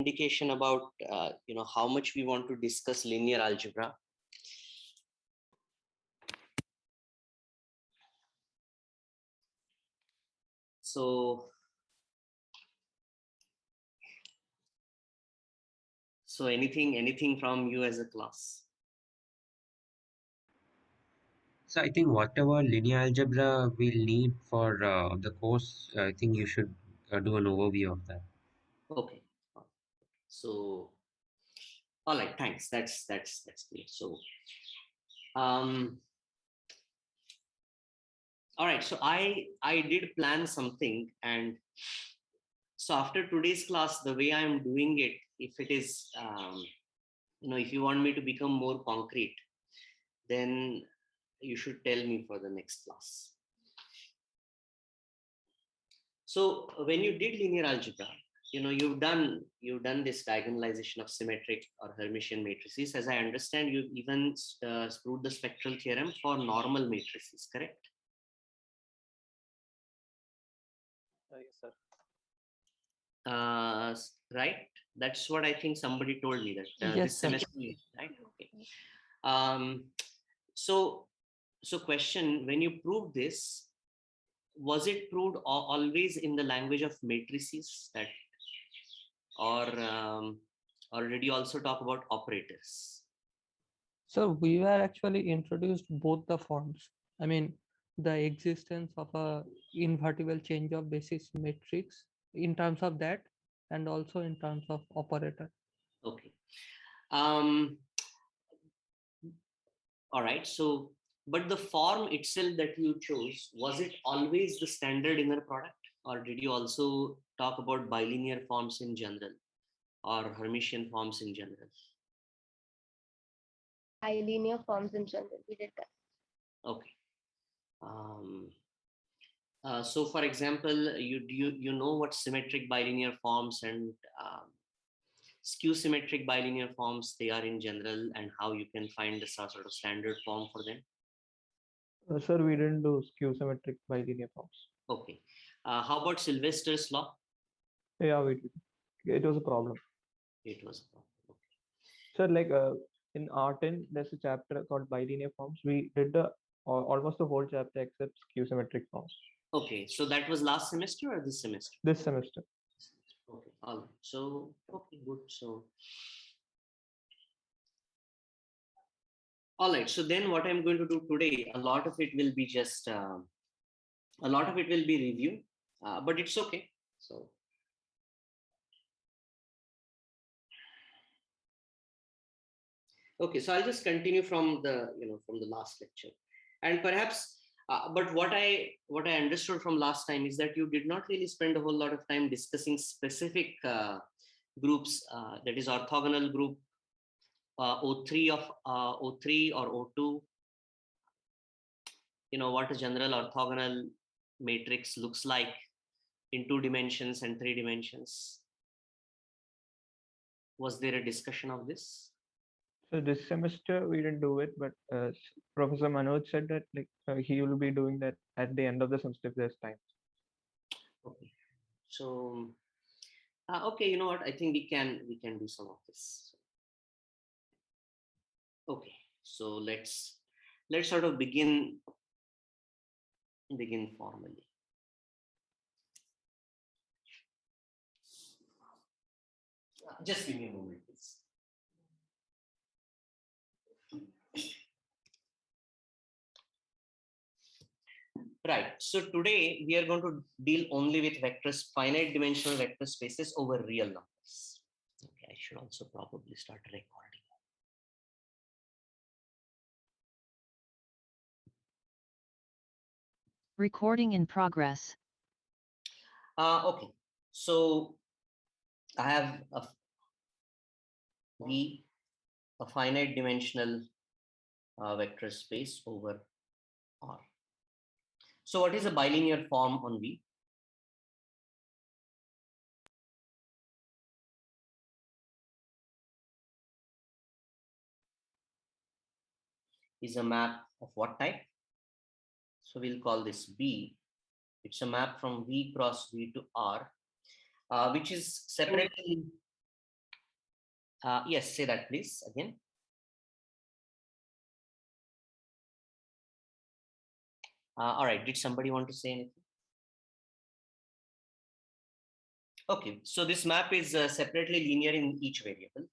indication about how much we want to discuss linear algebra. So anything from you as a class? So I think whatever linear algebra we'll need for the course, I think you should do an overview of that. Okay. So, all right. Thanks. That's clear. So, all right. So I did plan something, and so after today's class, the way I am doing it, if it is, if you want me to become more concrete, then you should tell me for the next class. So when you did linear algebra, you've done this diagonalization of symmetric or Hermitian matrices. As I understand, you even proved the spectral theorem for normal matrices, correct? Yes, sir. Right. That's what I think somebody told me that Yes, this sir. semester, right? Okay. So question: when you proved this, was it proved always in the language of matrices, that, or did you also talk about operators? So we were actually introduced both the forms. I mean, the existence of a invertible change of basis matrix in terms of that, and also in terms of operator. Okay. All right. So, but the form itself that you chose, was it always the standard inner product, or did you also talk about bilinear forms in general, or Hermitian forms in general? Bilinear forms in general, we did that. Okay. So, for example, you know what symmetric bilinear forms and skew symmetric bilinear forms they are in general, and how you can find the sort of standard form for them? Sir, we didn't do skew symmetric bilinear forms. Okay. How about Sylvester's law? Yeah, we did. It was a problem. It was a problem. Okay. Sir, like in R10, there's a chapter called bilinear forms. We did almost the whole chapter except skew symmetric forms. Okay, so that was last semester or this semester? This semester. Okay, all right. So, okay, good. So, all right. So then what I'm going to do today, a lot of it will be just, a lot of it will be review, but it's okay. So, okay, so I'll just continue from the, from the last lecture, and perhaps, but what I understood from last time is that you did not really spend a whole lot of time discussing specific groups, that is orthogonal group O3 of O3 or O2, what a general orthogonal matrix looks like in 2 dimensions and 3 dimensions. Was there a discussion of this? So this semester we didn't do it, but Professor Manoj said that he will be doing that at the end of the semester if there's time. Okay. So, okay, you know what? I think we can do some of this. Okay. So let's sort of begin formally. Just give me a moment, please. Right. So today we are going to deal only with vectors, finite dimensional vector spaces over real numbers. Okay, I should also probably start recording. Recording in progress. Okay. So I have a finite dimensional vector space over R. So what is a bilinear form on V? Is a map of what type? So we'll call this B. It's a map from V cross V to R, which is separately Yes, say that please again. All right, did somebody want to say anything? Okay, so this map is separately linear in each variable,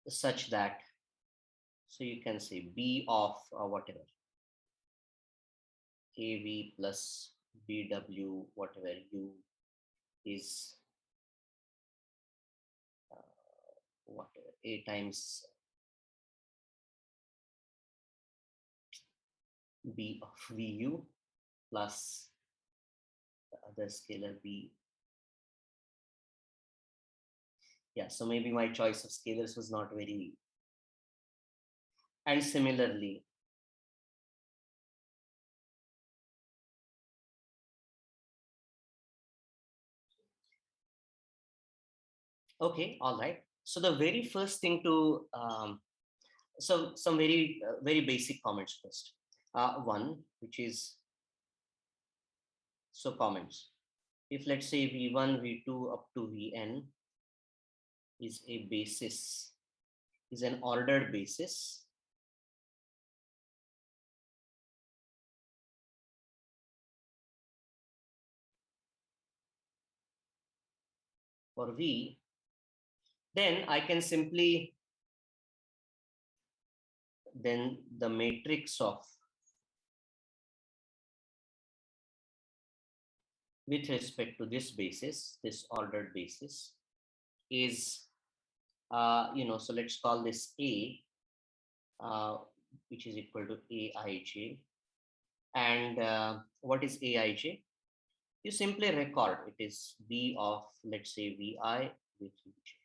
such that, so you can say B of whatever, AV plus BW, whatever U is whatever, A times B of VU plus the other scalar B. Yeah, so maybe my choice of scalars was not very, and similarly, okay, all right. So the very first thing to, some very, very basic comments first. One, which is, so comments. If let's say V1, V2 up to Vn is a basis, is an ordered basis, for V, then I can simply, then the matrix of, with respect to this basis, this ordered basis, is, so let's call this A, which is equal to Aij. And what is Aij? You simply record it is B of, let's say, Vi with Vj.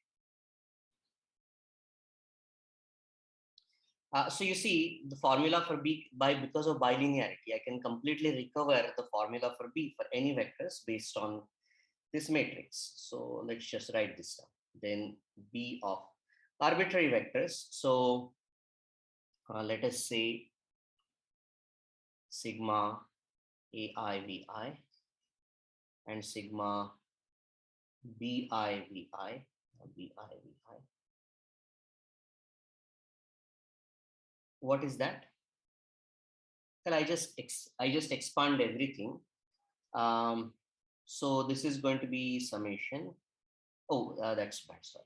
So you see the formula for B, because of bilinearity, I can completely recover the formula for B for any vectors based on this matrix. So let's just write this down. Then B of arbitrary vectors. So let us say sigma AI Vi and sigma Bi Vi, Bi Vi. What is that? Well, I just expand everything. So this is going to be summation. Oh, that's bad. Sorry,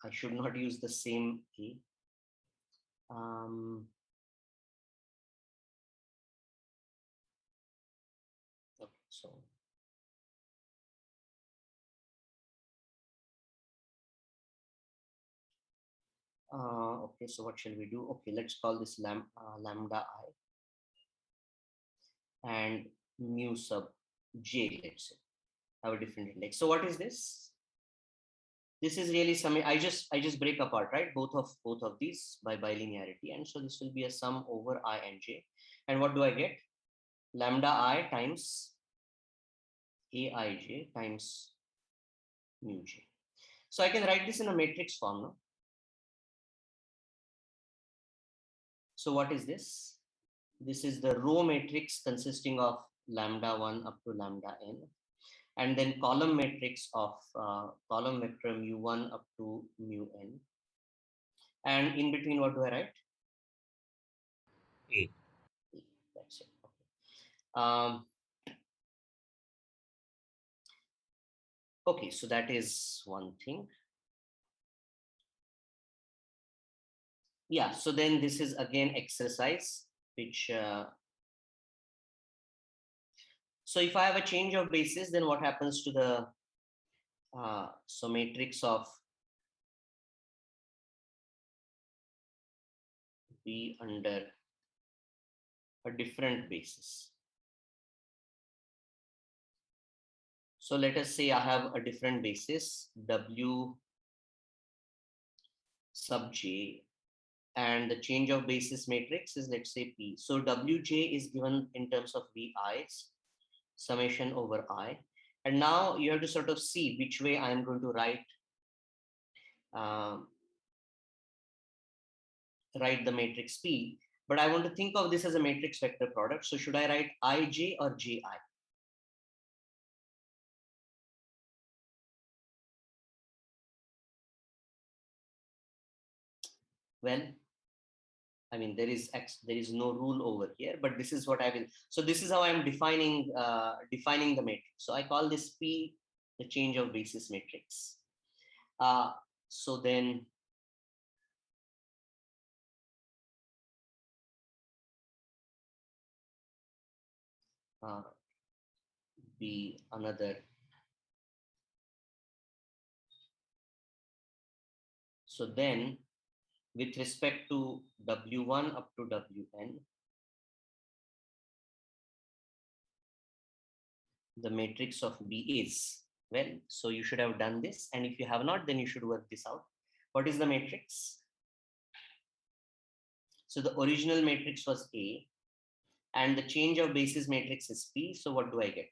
I should not use the same A. Okay, so okay, so what shall we do? Okay, let's call this lambda I and mu sub j. Let's say have a different index. So what is this? This is really some, I just break apart, right, both of these by bilinearity, and so this will be a sum over I and j. And what do I get? Lambda I times Aij times mu j. So I can write this in a matrix form now. So what is this? This is the row matrix consisting of lambda 1 up to lambda n, and then column matrix of column vector mu1 up to mu n. And in between, what do I write? A. That's it. Okay. Okay, so that is one thing. Yeah, so then this is again exercise, which, so if I have a change of basis, then what happens to the, so matrix of B under a different basis. So let us say I have a different basis, W sub J, and the change of basis matrix is, let's say, P. So Wj is given in terms of Vi's, summation over I. And now you have to sort of see which way I am going to write the matrix P. But I want to think of this as a matrix vector product. So should I write Ij or Ji? Well, I mean, there is no rule over here, but this is what I will. So this is how I'm defining the matrix. So I call this P the change of basis matrix. Uh, so then be another. So then with respect to W1 up to Wn, the matrix of B is, well, so you should have done this. And if you have not, then you should work this out. What is the matrix? So the original matrix was A and the change of basis matrix is P. So what do I get?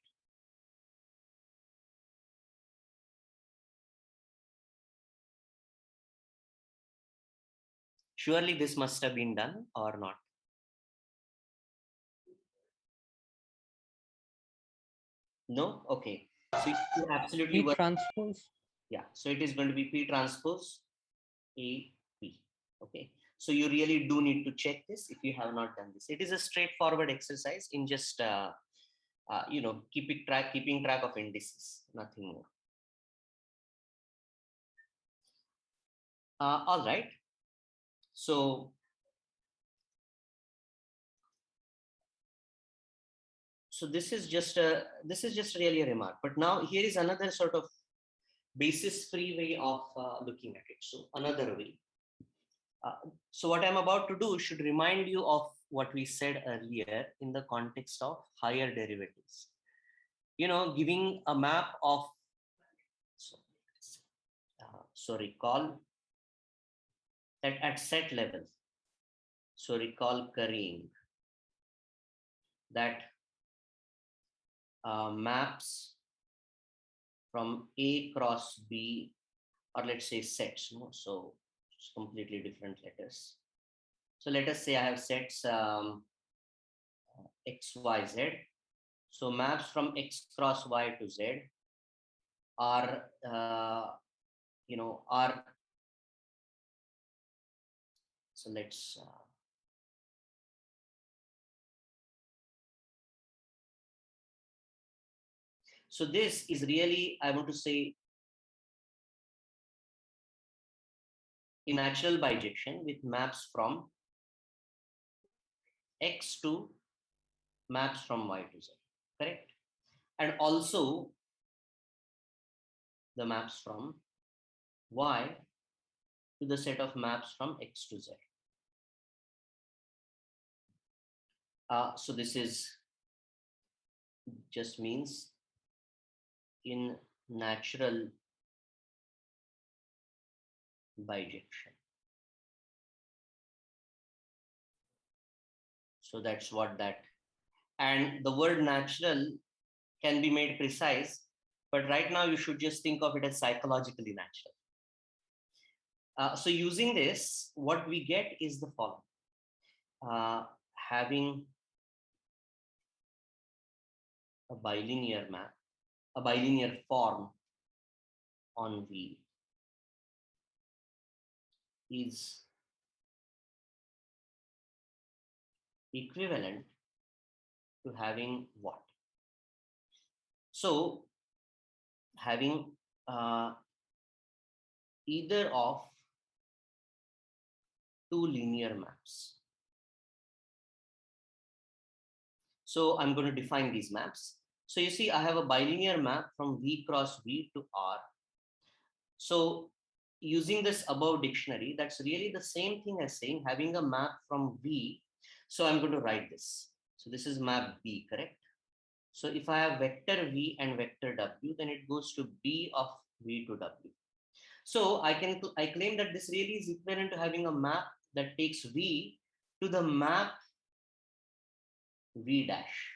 Surely this must have been done or not? No? Okay. So you absolutely P work. transpose. Yeah. So it is going to be P transpose A P. Okay. So you really do need to check this if you have not done this. It is a straightforward exercise in just keeping track of indices, nothing more. All right. So this is just really a remark. But now here is another sort of basis free way of looking at it. So another way. So what I'm about to do should remind you of what we said earlier in the context of higher derivatives. Giving a map of, so recall that at set level, so recall Kareem, that maps from A cross B, or let's say sets, no? So it's completely different letters. So let us say I have sets X, Y, Z. So maps from X cross Y to Z are, are, so let's, so this is really, I want to say, a natural bijection with maps from X to maps from Y to Z, correct? And also the maps from Y to the set of maps from X to Z. So this is just means in natural bijection. So that's what that, and the word natural can be made precise, but right now you should just think of it as psychologically natural. So using this, what we get is the following. Having a bilinear map, a bilinear form on V is equivalent to having what? So having either of two linear maps. So I'm going to define these maps. So you see, I have a bilinear map from V cross V to R. So using this above dictionary, that's really the same thing as saying having a map from V. So I'm going to write this. So this is map B, correct? So if I have vector V and vector W, then it goes to B of V to W. So I claim that this really is equivalent to having a map that takes V to the map V dash.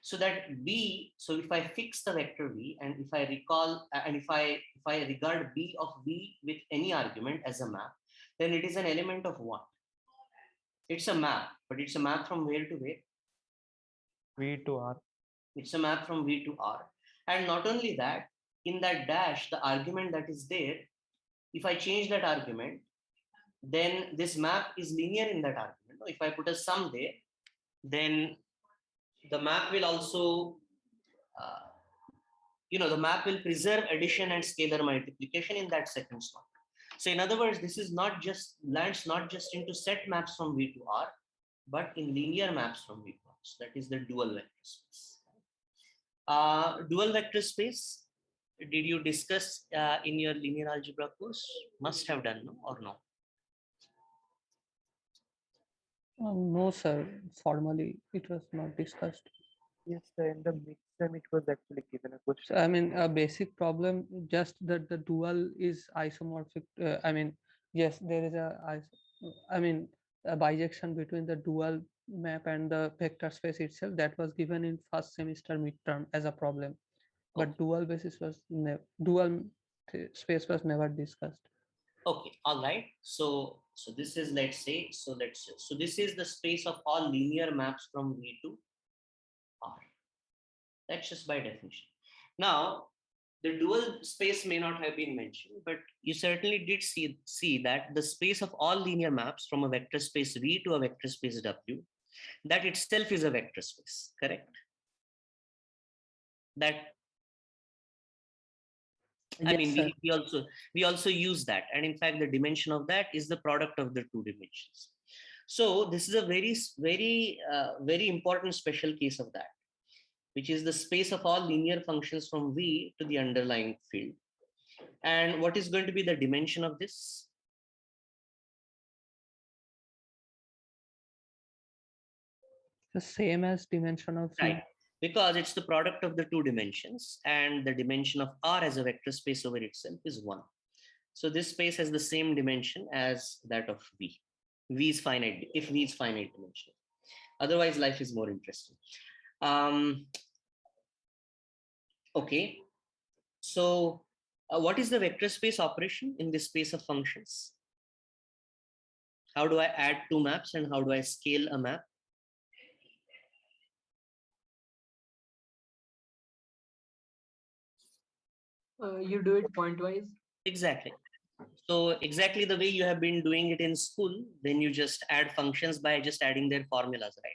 So that B, so if I fix the vector V and if I recall, and if I regard B of V with any argument as a map, then it is an element of what? It's a map, but it's a map from where to where? V to R. It's a map from V to R. And not only that, in that dash, the argument that is there if I change that argument, then this map is linear in that argument. If I put a sum there, then the map will also, the map will preserve addition and scalar multiplication in that second slot. So in other words, this is not just lands not just into set maps from V to R, but in linear maps from V to R. So that is the dual vector space. Dual vector space, did you discuss in your linear algebra course? Must have done, no, or no? No, sir. Formally, it was not discussed. Yes, sir. In the midterm, it was actually given a question. So, I mean, a basic problem, just that the dual is isomorphic. I mean, yes, there is a bijection between the dual map and the vector space itself that was given in first semester midterm as a problem, but dual basis was space was never discussed. Okay, all right. So this is, so this is the space of all linear maps from V to R. That's just by definition. Now, the dual space may not have been mentioned, but you certainly did see that the space of all linear maps from a vector space V to a vector space W, that itself is a vector space, correct? That, I Yes, mean, sir. we also use that, and in fact, the dimension of that is the product of the two dimensions. So this is a very important special case of that, which is the space of all linear functions from V to the underlying field. And what is going to be the dimension of this? The same as dimension of V. Right, because it's the product of the two dimensions, and the dimension of R as a vector space over itself is 1. So this space has the same dimension as that of V. V is finite, if V is finite dimensional. Otherwise, life is more interesting. Okay, so what is the vector space operation in this space of functions? How do I add two maps and how do I scale a map? You do it pointwise. Exactly. So exactly the way you have been doing it in school, then you just add functions by just adding their formulas, right?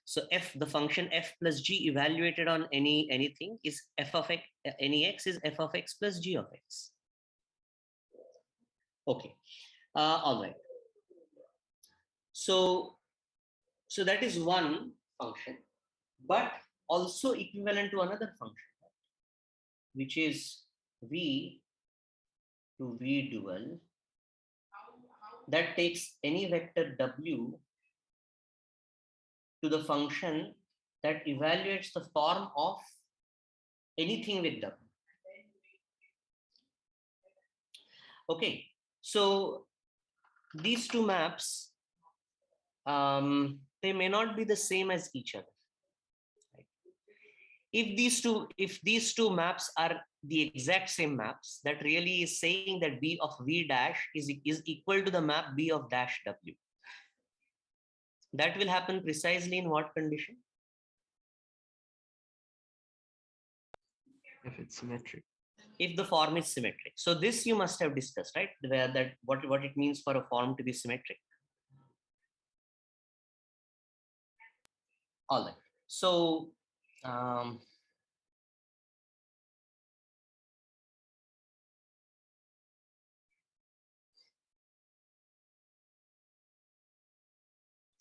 So the function f plus g evaluated on anything is f of x, any x is f of x plus g of x. Okay, all right. So that is one function, but also equivalent to another function, which is v to v dual, that takes any vector w to the function that evaluates the form of anything with w. Okay, so these two maps, they may not be the same as each other. If these two maps are the exact same maps, that really is saying that b of v dash is equal to the map b of dash w. That will happen precisely in what condition? If it's symmetric. If the form is symmetric. So this you must have discussed, right? That what it means for a form to be symmetric. All right. So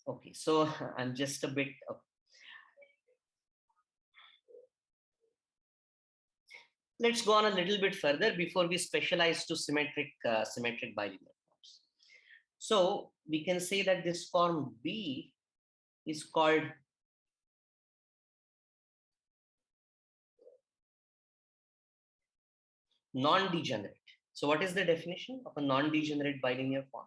okay, so I'm just a bit let's go on a little bit further before we specialize to symmetric bilinear forms. So we can say that this form B is called non-degenerate. So what is the definition of a non-degenerate bilinear form?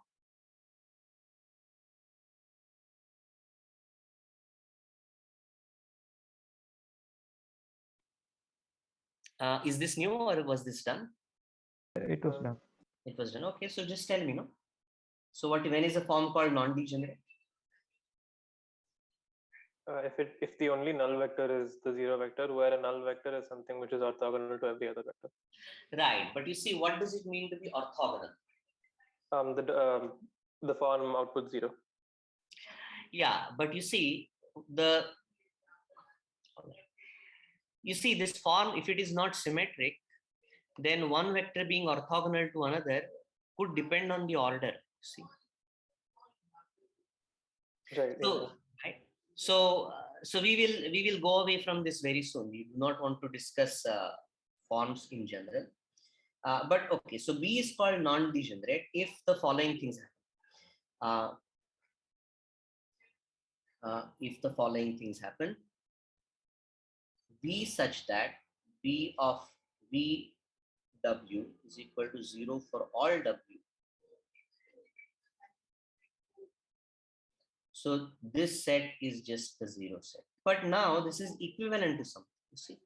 Is this new or was this done? It was done. It was done. Okay, so just tell me, no? So when is a form called non-degenerate? If the only null vector is the zero vector, where a null vector is something which is orthogonal to every other vector. Right, but you see, what does it mean to be orthogonal? The form output 0. Yeah, but you see this form, if it is not symmetric, then one vector being orthogonal to another could depend on the order. See, Right. so Yeah. right, so we will go away from this very soon. We do not want to discuss forms in general. But okay, so B is called non-degenerate if the following things happen. If the following things happen, V such that B of V W is equal to 0 for all W. So this set is just the 0 set. But now this is equivalent to something, you see.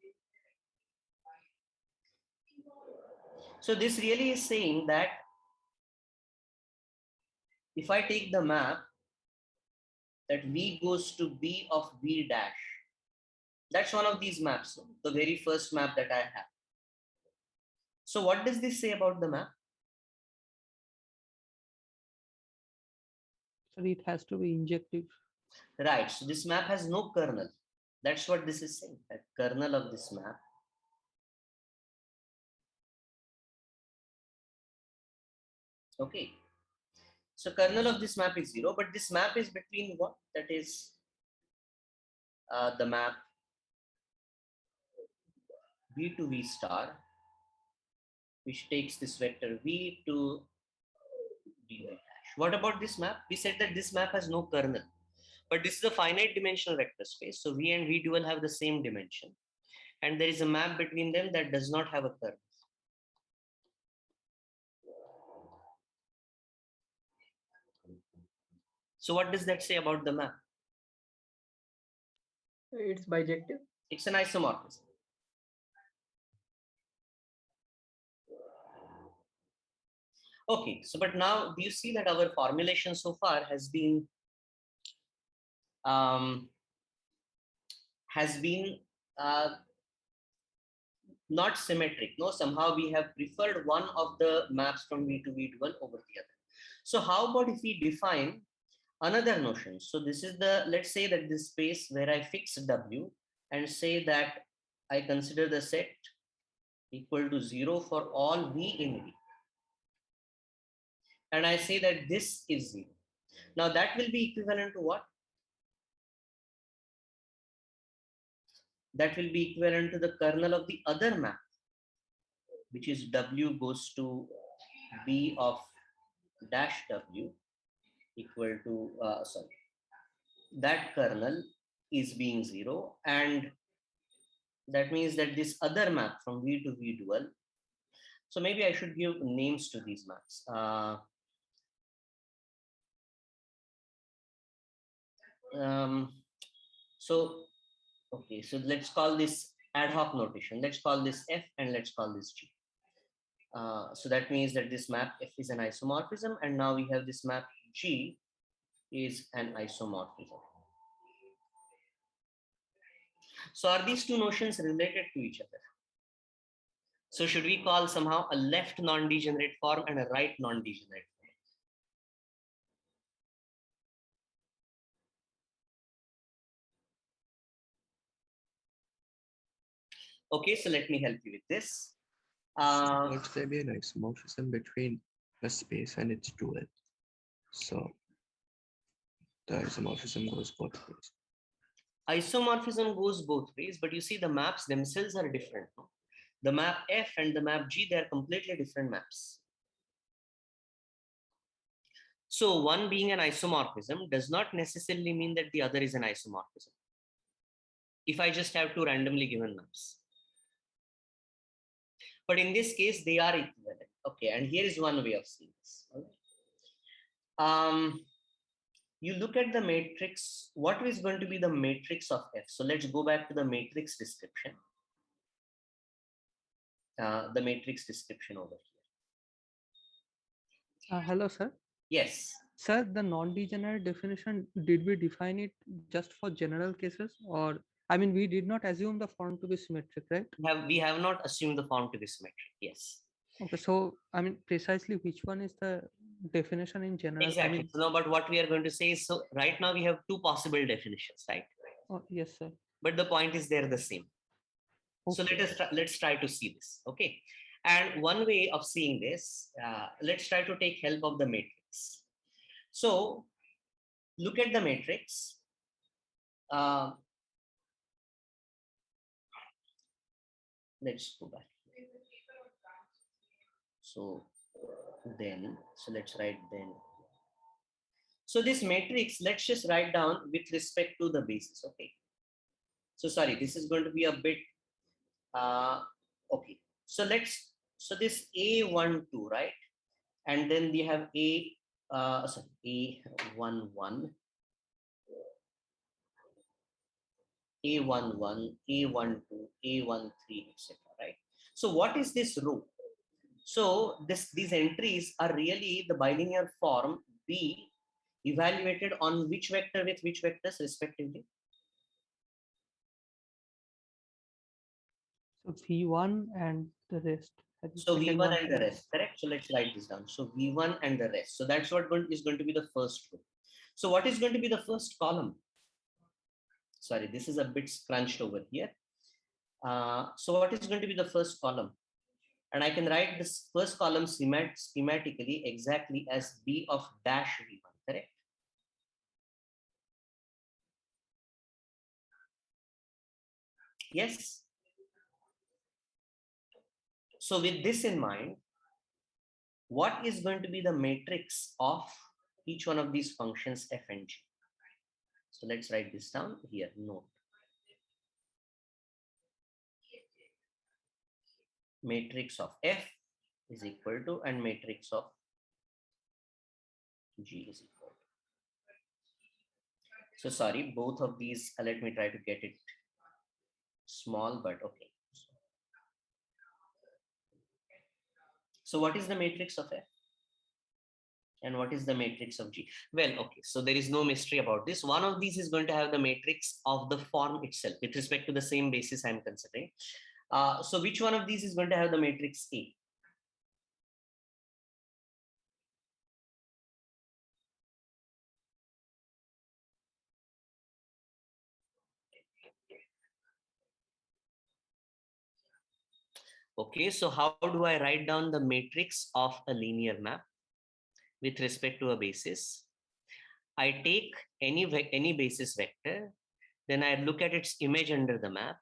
So this really is saying that if I take the map that V goes to B of V dash, that's one of these maps, the very first map that I have. So what does this say about the map? So it has to be injective. Right, so this map has no kernel. That's what this is saying, that kernel of this map okay. So kernel of this map is 0, but this map is between what? That is the map V to V star, which takes this vector V to dy dash. What about this map? We said that this map has no kernel, but this is a finite dimensional vector space. So V and V dual have the same dimension, and there is a map between them that does not have a kernel. So what does that say about the map? It's bijective. It's an isomorphism. Okay, so but now do you see that our formulation so far has been um, not symmetric? No, somehow we have preferred one of the maps from V to V dual over the other. So how about if we define another notion? So this is the, let's say that this space where I fix W and say that I consider the set equal to 0 for all V in V. And I say that this is 0. Now that will be equivalent to what? That will be equivalent to the kernel of the other map, which is W goes to B of dash W equal to, that kernel is being 0. And that means that this other map from V to V dual, so maybe I should give names to these maps. So, okay, so let's call this ad hoc notation. Let's call this F and let's call this G. So that means that this map F is an isomorphism, and now we have this map G is an isomorphism. So are these two notions related to each other? So should we call somehow a left non-degenerate form and a right non-degenerate form? Okay, so let me help you with this. Would there be an isomorphism between a space and its dual? So the isomorphism goes both ways. Isomorphism goes both ways, but you see the maps themselves are different. No? The map F and the map G, they are completely different maps. So one being an isomorphism does not necessarily mean that the other is an isomorphism. If I just have two randomly given maps. But in this case, they are equivalent. Okay, and here is one way of seeing this. You look at the matrix, what is going to be the matrix of F? So let's go back to the matrix description. The matrix description over here. Hello, sir. Yes. Sir, the non-degenerate definition, did we define it just for general cases? Or, I mean, we did not assume the form to be symmetric, right? We have not assumed the form to be symmetric, yes. Okay, so, I mean, precisely which one is the definition in general. Exactly. I mean, So now, but what we are going to say is, so right now we have two possible definitions, right? oh, yes, sir. But the point is they're the same. So Okay. let's try to see this. Okay. And one way of seeing this, let's try to take help of the matrix. So look at the matrix. Let's go back. So let's write then. So this matrix, let's just write down with respect to the basis. Okay. So sorry, this is going to be a bit, okay. So this A12, right? And then we have A11, A11, A12, A13, etc. Right? So what is this row? So these entries are really the bilinear form B evaluated on which vector with which vectors respectively. So V1 and the rest. So Second V1 one and the rest, correct? So let's write this down. So V1 and the rest. So that's what is going to be the first row. So what is going to be the first column? Sorry, this is a bit scrunched over here. So what is going to be the first column? And I can write this first column schematically exactly as B of dash V1, correct? Yes. So with this in mind, what is going to be the matrix of each one of these functions f and g? So let's write this down here. Note. Matrix of f is equal to, and matrix of g is equal to. So sorry, both of these, let me try to get it small, but okay. So what is the matrix of f? And what is the matrix of G? Well, okay, so there is no mystery about this. One of these is going to have the matrix of the form itself with respect to the same basis I'm considering. So which one of these is going to have the matrix A? Okay, so how do I write down the matrix of a linear map with respect to a basis? I take any basis vector, then I look at its image under the map.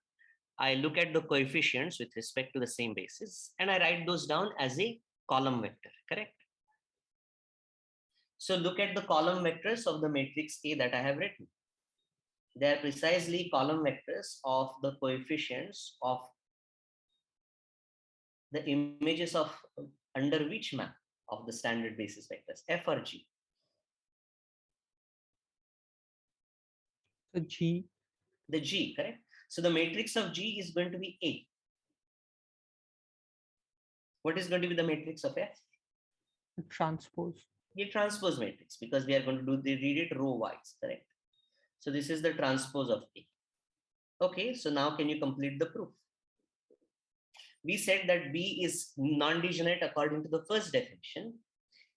I look at the coefficients with respect to the same basis, and I write those down as a column vector, correct? So look at the column vectors of the matrix A that I have written. They are precisely column vectors of the coefficients of the images of under which map of the standard basis vectors, F or G. So G. The G, correct? So the matrix of G is going to be A. What is going to be the matrix of F? Transpose. The transpose matrix, because we are going to read it row wise, correct? So this is the transpose of A. Okay, so now can you complete the proof? We said that B is non-degenerate according to the first definition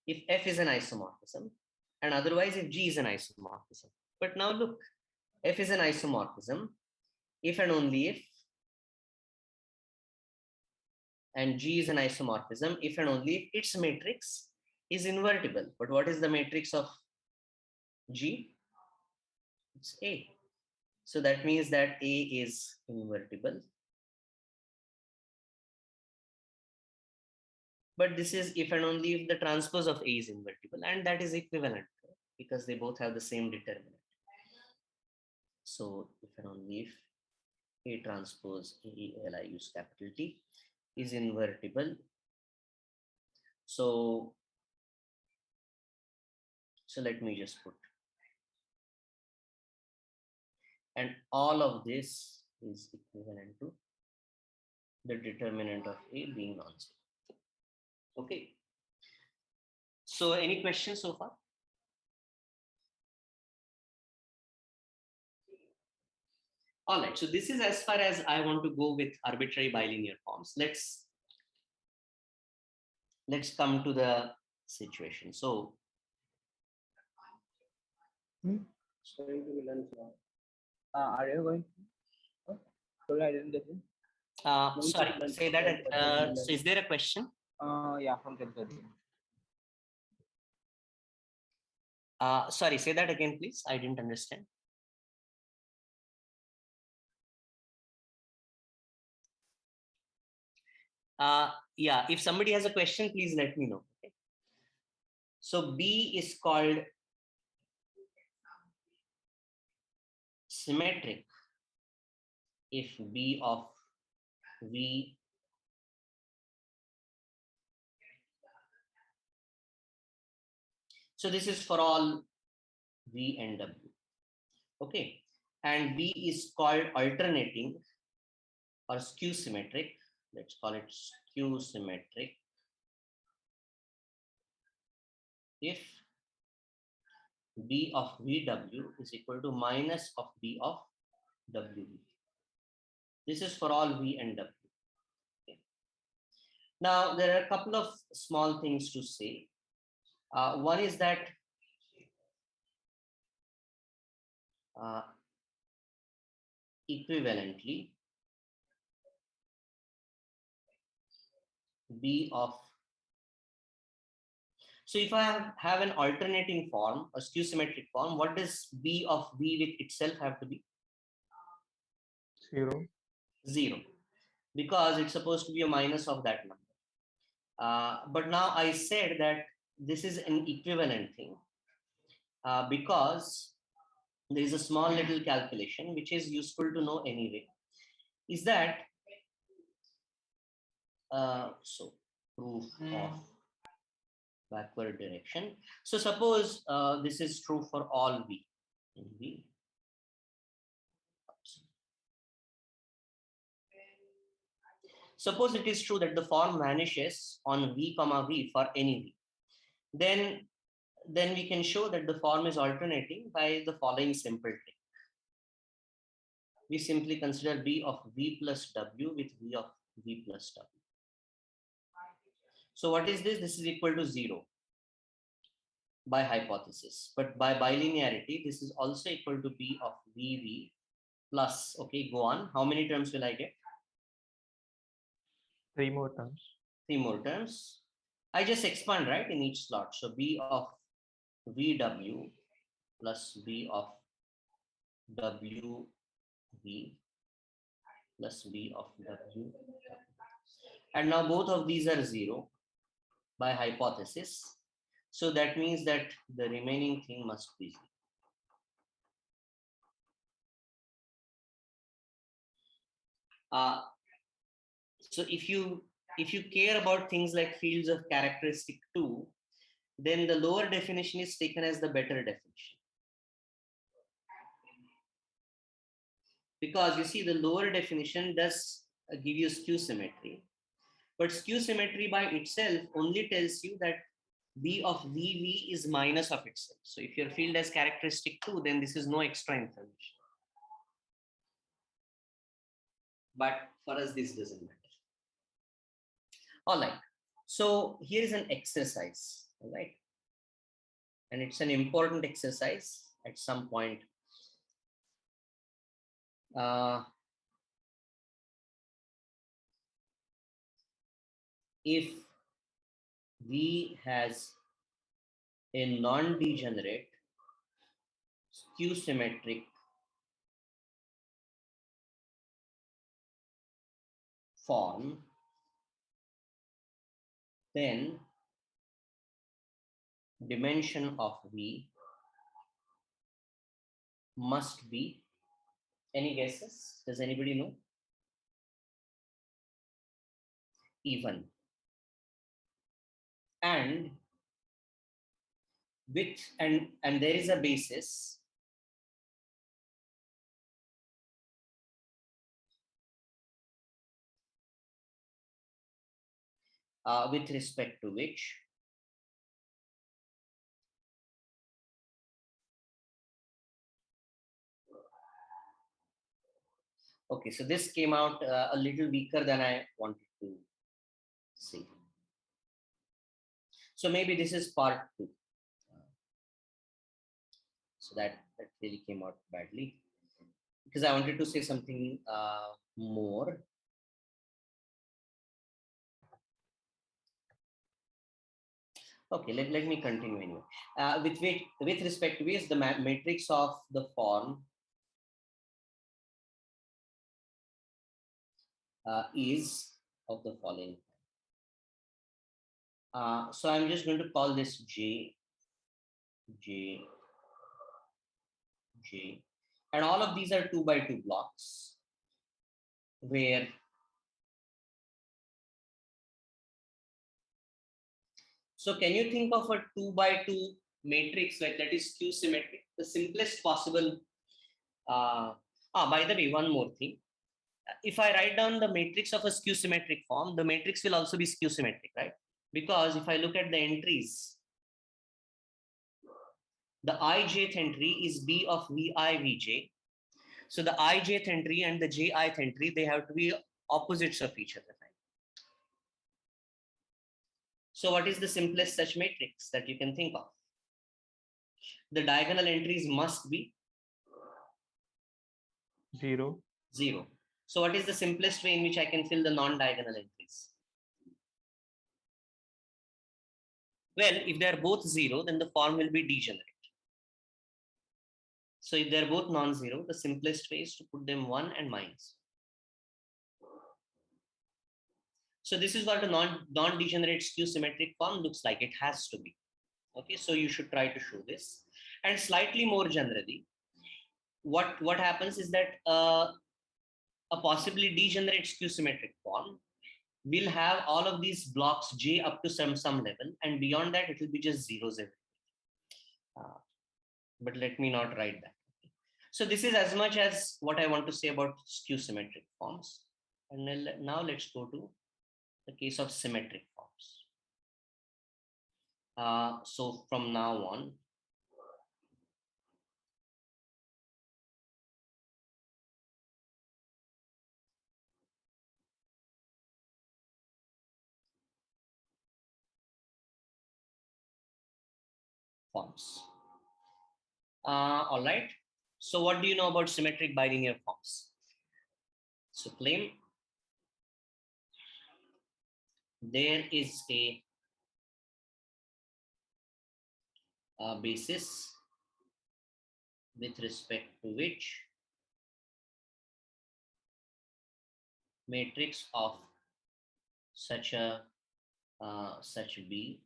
if F is an isomorphism, and otherwise if G is an isomorphism. But now look, F is an isomorphism if and only if, and G is an isomorphism if and only if its matrix is invertible. But what is the matrix of G? It's A. So that means that A is invertible. But this is if and only if the transpose of A is invertible, and that is equivalent because they both have the same determinant. So if and only if A transpose A, I use capital T, is invertible. So let me just put, and all of this is equivalent to the determinant of A being non-zero. Okay. So any questions so far? All right, so this is as far as I want to go with arbitrary bilinear forms. Let's come to the situation. So Are you going? Sorry, I didn't get it. sorry, say that. So is there a question? Yeah, from Kulkarni. Sorry, say that again, please. I didn't understand. Yeah, if somebody has a question, please let me know. Okay. So B is called symmetric if B of V so this is for all V and W. Okay, and B is called alternating or skew symmetric. Let's call it skew symmetric if B of VW is equal to minus of B of WV. This is for all V and W. Okay. Now, there are a couple of small things to say. One is that equivalently, B of so if I have an alternating form, a skew symmetric form, what does B of V with itself have to be? 0. 0, because it's supposed to be a minus of that number. But now I said that this is an equivalent thing because there is a small little calculation which is useful to know anyway. Is that so proof of backward direction. So suppose this is true for all V in V. Suppose it is true that the form vanishes on V comma V for any V. Then we can show that the form is alternating by the following simple trick. We simply consider B of V plus W with V of V plus W. So what is this? This is equal to 0 by hypothesis. But by bilinearity, this is also equal to B of VV plus, okay, go on. How many terms will I get? 3 more terms. 3 more terms. I just expand, right, in each slot. So B of VW plus B of WV plus B of W. And now both of these are 0 by hypothesis. So that means that the remaining thing must be 0. So if you care about things like fields of characteristic 2, then the lower definition is taken as the better definition. Because you see, the lower definition does give you skew symmetry. But skew symmetry by itself only tells you that B of VV is minus of itself. So if your field has characteristic 2, then this is no extra information. But for us, this doesn't matter. All right. So here is an exercise, all right? And it's an important exercise at some point. If V has a non-degenerate skew symmetric form, then dimension of V must be, any guesses? Does anybody know? Even. And with and there is a basis with respect to which okay, so this came out a little weaker than I wanted to see. So maybe this is part 2. So that really came out badly because I wanted to say something more. Okay, let me continue anyway. With respect to is the matrix of the form is of the following. So I'm just going to call this J, and all of these are 2 by 2 blocks where so can you think of a 2 by 2 matrix like that is skew symmetric, the simplest possible. By the way, one more thing. If I write down the matrix of a skew symmetric form, the matrix will also be skew symmetric, right? Because if I look at the entries, the ijth entry is B of Vi Vj. So the ijth entry and the jith entry, they have to be opposites of each other. Right? So what is the simplest such matrix that you can think of? The diagonal entries must be 0. 0. So what is the simplest way in which I can fill the non-diagonal entries? Well, if they are both 0, then the form will be degenerate. So if they're both non-zero, the simplest way is to put them 1 and minus. So this is what a non-degenerate skew symmetric form looks like. It has to be. Okay, so you should try to show this. And slightly more generally, what happens is that a possibly degenerate skew symmetric form will have all of these blocks J up to some level, and beyond that it will be just zeros everywhere. But let me not write that. So this is as much as what I want to say about skew symmetric forms. And now let's go to the case of symmetric forms. So from now on, forms. All right. So what do you know about symmetric bilinear forms? So claim there is a basis with respect to which matrix of such B.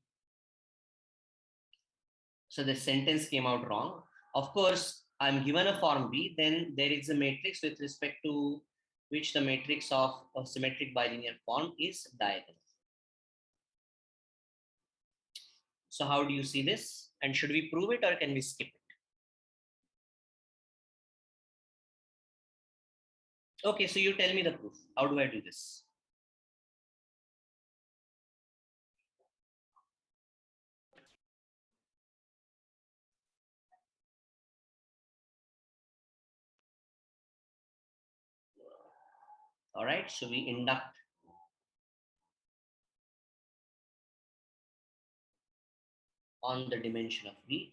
So the sentence came out wrong. Of course, I'm given a form B, then there is a matrix with respect to which the matrix of a symmetric bilinear form is diagonal. So how do you see this? And should we prove it or can we skip it? Okay, so you tell me the proof. How do I do this? All right, so we induct on the dimension of V.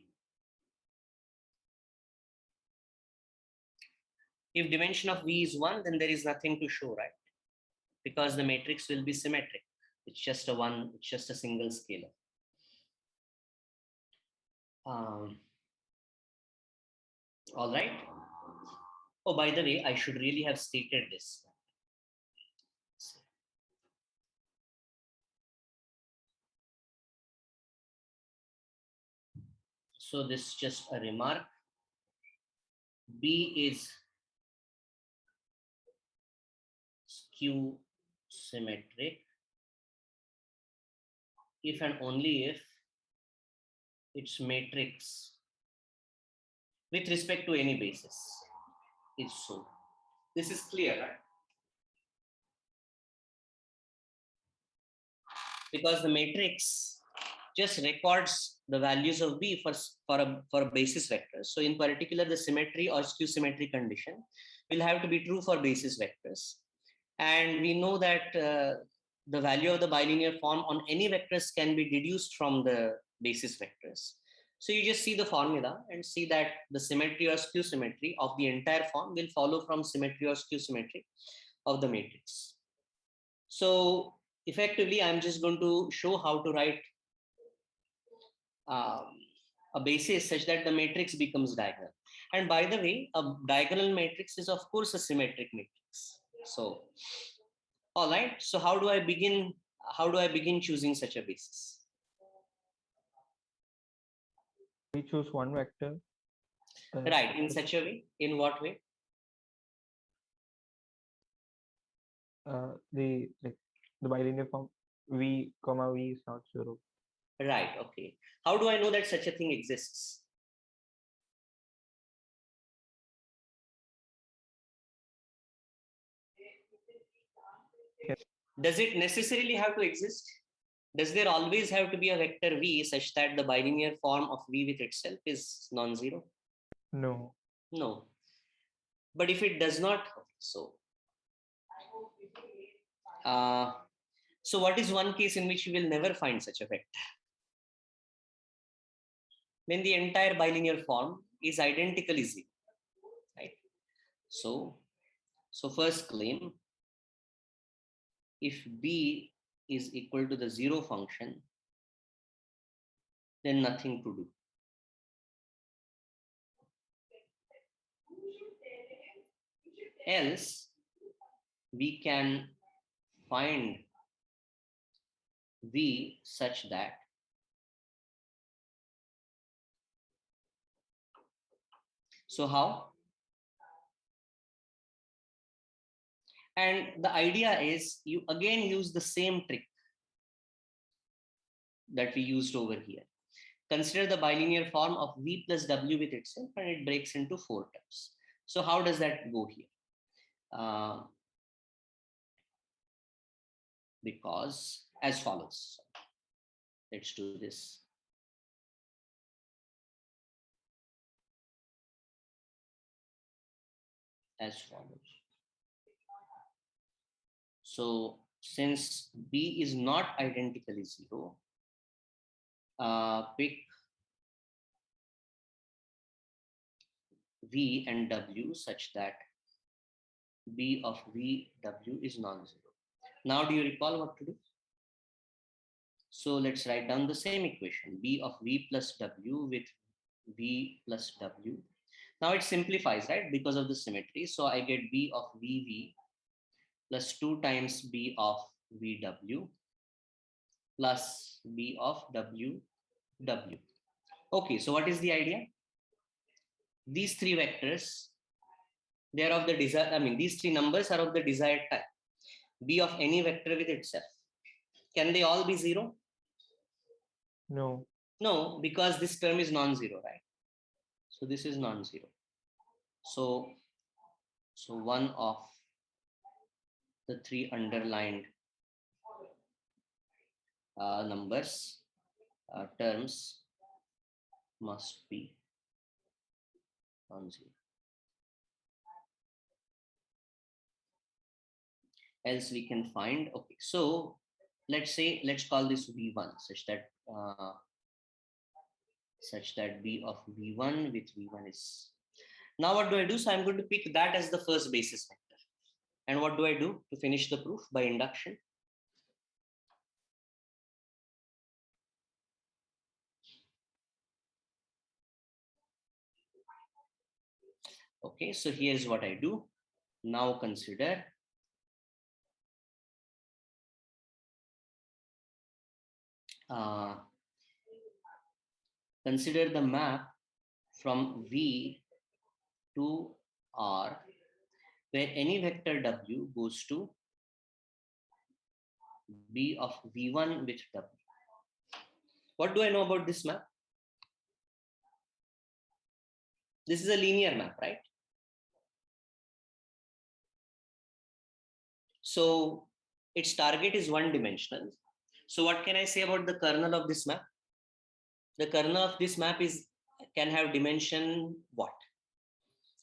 If dimension of V is 1, then there is nothing to show, right? Because the matrix will be symmetric. It's just a single scalar. All right. Oh, by the way, I should really have stated this. So this is just a remark. B is skew symmetric if and only if its matrix with respect to any basis is so. This is clear, right? Because the matrix just records the values of B for a basis vector. So in particular, the symmetry or skew symmetry condition will have to be true for basis vectors. And we know that the value of the bilinear form on any vectors can be deduced from the basis vectors. So you just see the formula and see that the symmetry or skew symmetry of the entire form will follow from symmetry or skew symmetry of the matrix. So effectively, I'm just going to show how to write um, a basis such that the matrix becomes diagonal. And by the way, a diagonal matrix is of course a symmetric matrix. So, all right. So how do I begin? How do I begin choosing such a basis? We choose one vector. Right, in such a way. In what way? The bilinear form v comma v is not 0. Right. Okay. How do I know that such a thing exists? Does it necessarily have to exist? Does there always have to be a vector v such that the bilinear form of v with itself is non-zero? No. No. But if it does not, so so what is one case in which you will never find such a vector? When the entire bilinear form is identically zero, right? So first claim, if b is equal to the zero function, then nothing to do. Else, we can find v such that so how? And the idea is you again use the same trick that we used over here. Consider the bilinear form of v plus w with itself, and it breaks into 4 terms. So how does that go here? Because as follows. Let's do this. As follows. So since b is not identically 0, pick v and w such that b of v w is non-zero. Now do you recall what to do? So let's write down the same equation, b of v plus w with v plus w. Now it simplifies, right, because of the symmetry. So I get b of vv plus 2 times b of vw plus b of ww. Okay, so what is the idea? These three vectors, they are of the desired, these three numbers are of the desired type, b of any vector with itself. Can they all be 0? No. No, because this term is non-zero, right? So this is non-zero. So one of the three underlined numbers, terms must be non-zero. Else we can find, okay, so let's call this v1 such that b of v1 with v1 is. Now what do I do? So I'm going to pick that as the first basis vector. And what do I do to finish the proof? By induction. Okay, so here's what I do. Now consider consider the map from V to R, where any vector W goes to B of V1 with W. What do I know about this map? This is a linear map, right? So its target is one dimensional. So what can I say about the kernel of this map? The kernel of this map can have dimension what?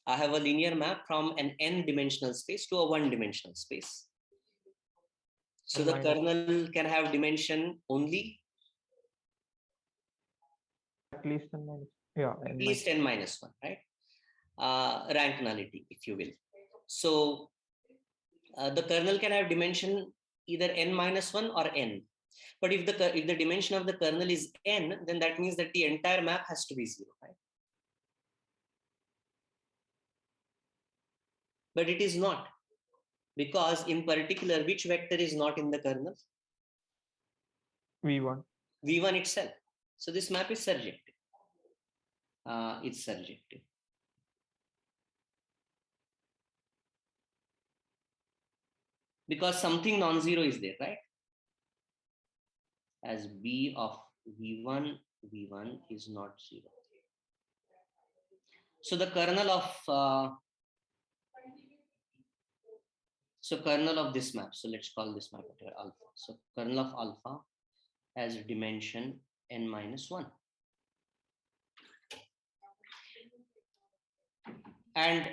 I have a linear map from an n dimensional space to a one dimensional space. So N the minus. kernel can have dimension only At least N minus. Yeah, at N least minus. n minus 1, right? Rank nullity, if you will. So the kernel can have dimension either n minus 1 or n. But if the dimension of the kernel is n, then that means that the entire map has to be 0, right? But it is not, because in particular, which vector is not in the kernel? V1. V1 itself. So this map is surjective. It's surjective. Because something non-zero is there, right? As B of V1 is not 0. So the kernel of kernel of this map. So let's call this map here alpha. So kernel of alpha has dimension n minus 1. And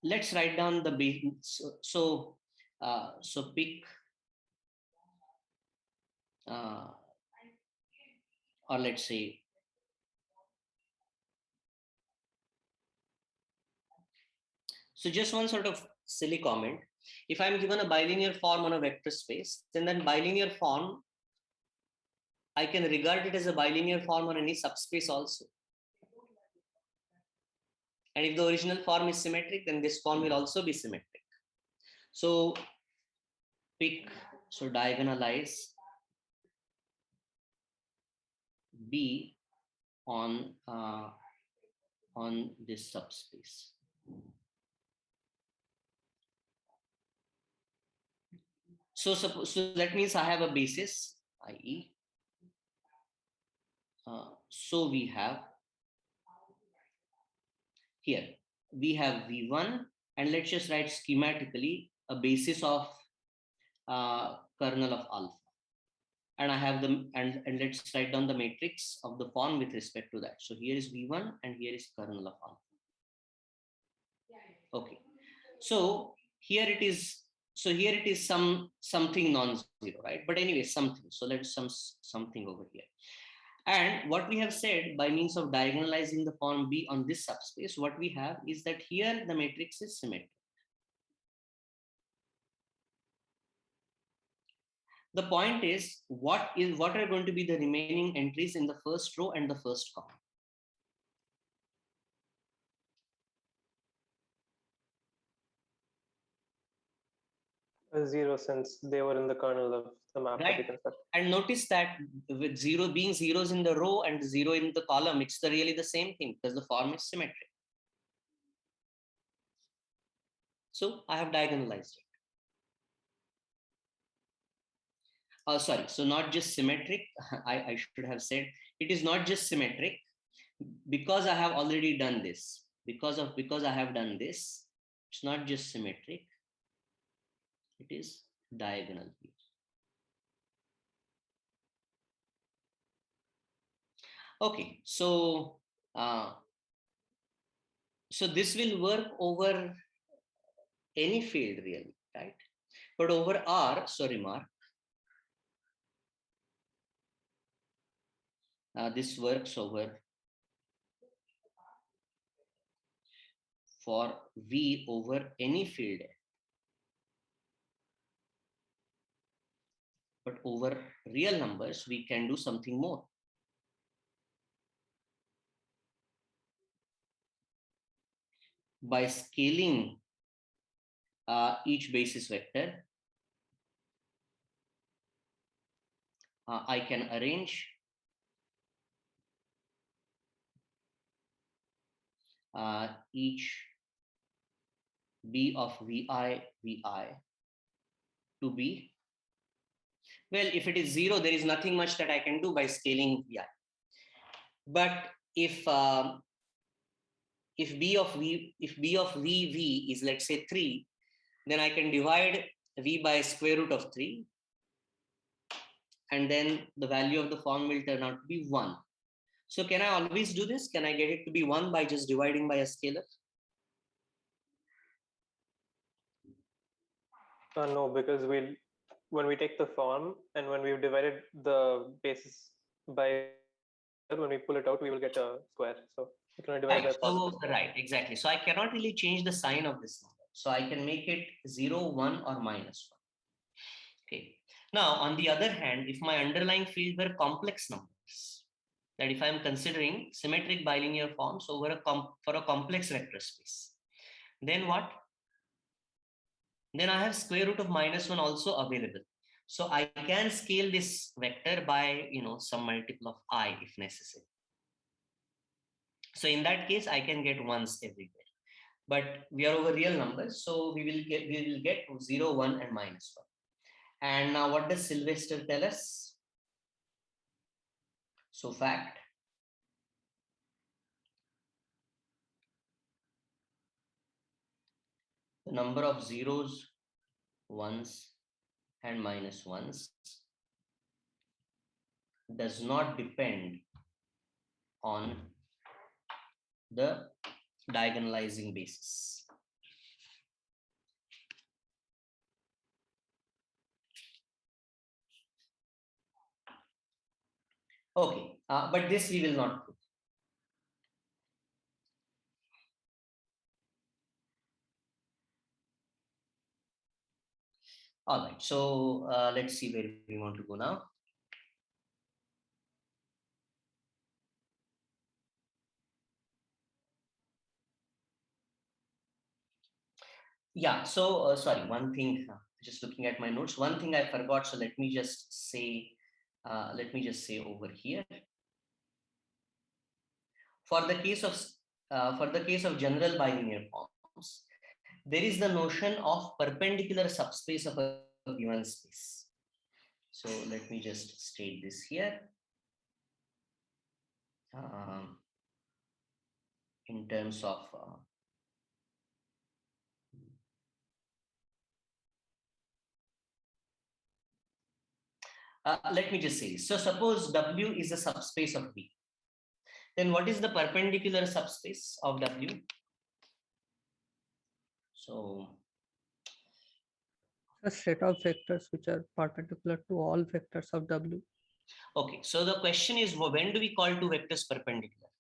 let's write down the base. So pick or let's say so just one sort of silly comment. If I'm given a bilinear form on a vector space, then that bilinear form, I can regard it as a bilinear form on any subspace also. And if the original form is symmetric, then this form will also be symmetric. So diagonalize B on this subspace. So that means I have a basis, i.e. So we have here, we have V1, and let's just write schematically a basis of kernel of alpha. And I have them, and let's write down the matrix of the form with respect to that. So here is V1 and here is kernel of alpha. Okay. So here it is. So here it is something non-zero, right? But anyway, something. So let's something over here. And what we have said by means of diagonalizing the form B on this subspace, what we have is that here the matrix is symmetric. The point is, what are going to be the remaining entries in the first row and the first column? Zero, since they were in the kernel of the map that we Right. constructed. And notice that with zero being zeros in the row and zero in the column, it's really the same thing because the form is symmetric. So I have diagonalized it. Sorry, so not just symmetric. I should have said it is not just symmetric because I have already done this. Because I have done this, it's not just symmetric. It is diagonal here. Okay, so this will work over any field really, right? But over R, so remark, this works over for V over any field. But over real numbers, we can do something more. By scaling each basis vector, I can arrange each B of Vi to be, well, if it is 0, there is nothing much that I can do by scaling Vi. But if B of VV is, let's say, 3, then I can divide V by square root of 3, and then the value of the form will turn out to be 1. So can I always do this? Can I get it to be 1 by just dividing by a scalar? No, because we'll when we take the form and when we've divided the basis by when we pull it out, we will get a square. So we can divide Right. it by So, positive. right, exactly. So I cannot really change the sign of this number. So I can make it 0, 1 or minus 1. Okay. Now, on the other hand, if my underlying field were complex numbers, that if I'm considering symmetric bilinear forms over for a complex vector space, then what? Then I have square root of minus 1 also available. So I can scale this vector by, some multiple of I if necessary. So in that case, I can get ones everywhere. But we are over real numbers, so we will get 0, 1 and minus 1. And now what does Sylvester tell us? So fact, the number of zeros, ones and minus ones does not depend on the diagonalizing basis. Okay, but this we will not prove. All right, so let's see where we want to go now. Yeah, so sorry, one thing, just looking at my notes, one thing I forgot, so let me just say over here. For the case of general bilinear forms, there is the notion of perpendicular subspace of a given space. So let me just state this here. In terms of let me just say this. So suppose W is a subspace of V. Then what is the perpendicular subspace of W? So A set of vectors which are perpendicular to all vectors of W. okay, so the question is, when do we call two vectors perpendicular?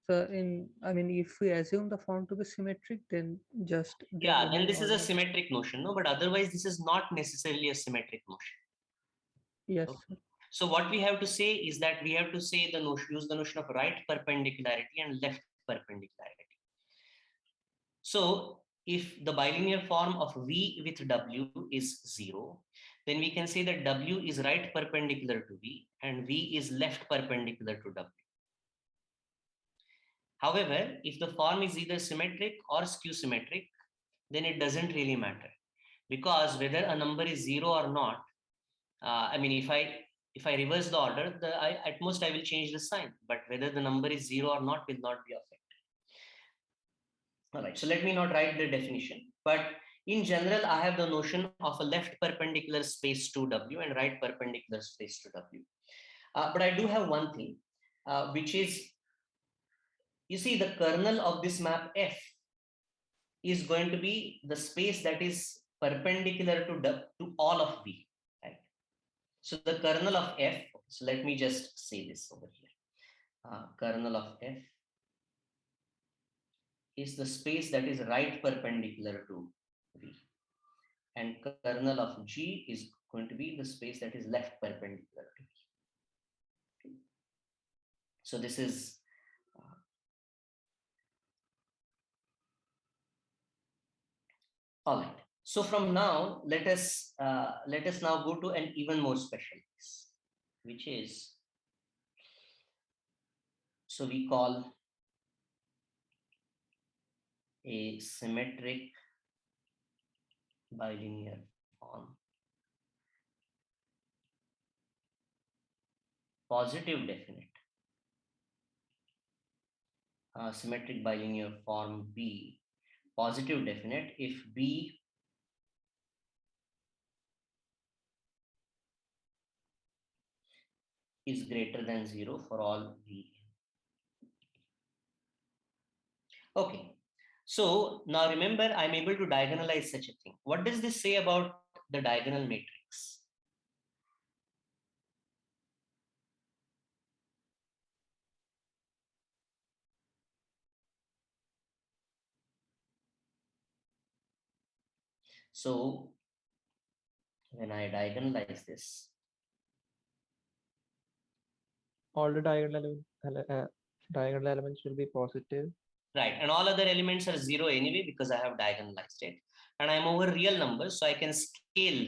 So if we assume the form to be symmetric, then just Yeah, any then this is a normal. symmetric notion, no? But otherwise, this is not necessarily a symmetric notion. Yes. Okay. Sir. So what we have to say is that we have to say use the notion of right perpendicularity and left perpendicularity. So if the bilinear form of V with W is 0, then we can say that W is right perpendicular to V and V is left perpendicular to W. However, if the form is either symmetric or skew symmetric, then it doesn't really matter, because whether a number is 0 or not, if I reverse the order, at most I will change the sign, but whether the number is 0 or not will not be affected. All right, so let me not write the definition, but in general, I have the notion of a left perpendicular space to W and right perpendicular space to W. But I do have one thing, which is, you see, the kernel of this map F is going to be the space that is perpendicular to all of V, right? So the kernel of F, so let me just say this over here. Kernel of F is the space that is right perpendicular to V. And kernel of G is going to be the space that is left perpendicular to V. Okay. So this is all right. So from now, let us now go to an even more special case, which is, so we call a symmetric bilinear form positive definite. Symmetric bilinear form B positive definite if B is greater than 0 for all V. Okay, So now remember, I'm able to diagonalize such a thing. What does this say about the diagonal matrix? So when I diagonalize this, All the diagonal elements will be positive. right, and all other elements are zero anyway because I have diagonalized it, and I'm over real numbers, so I can scale.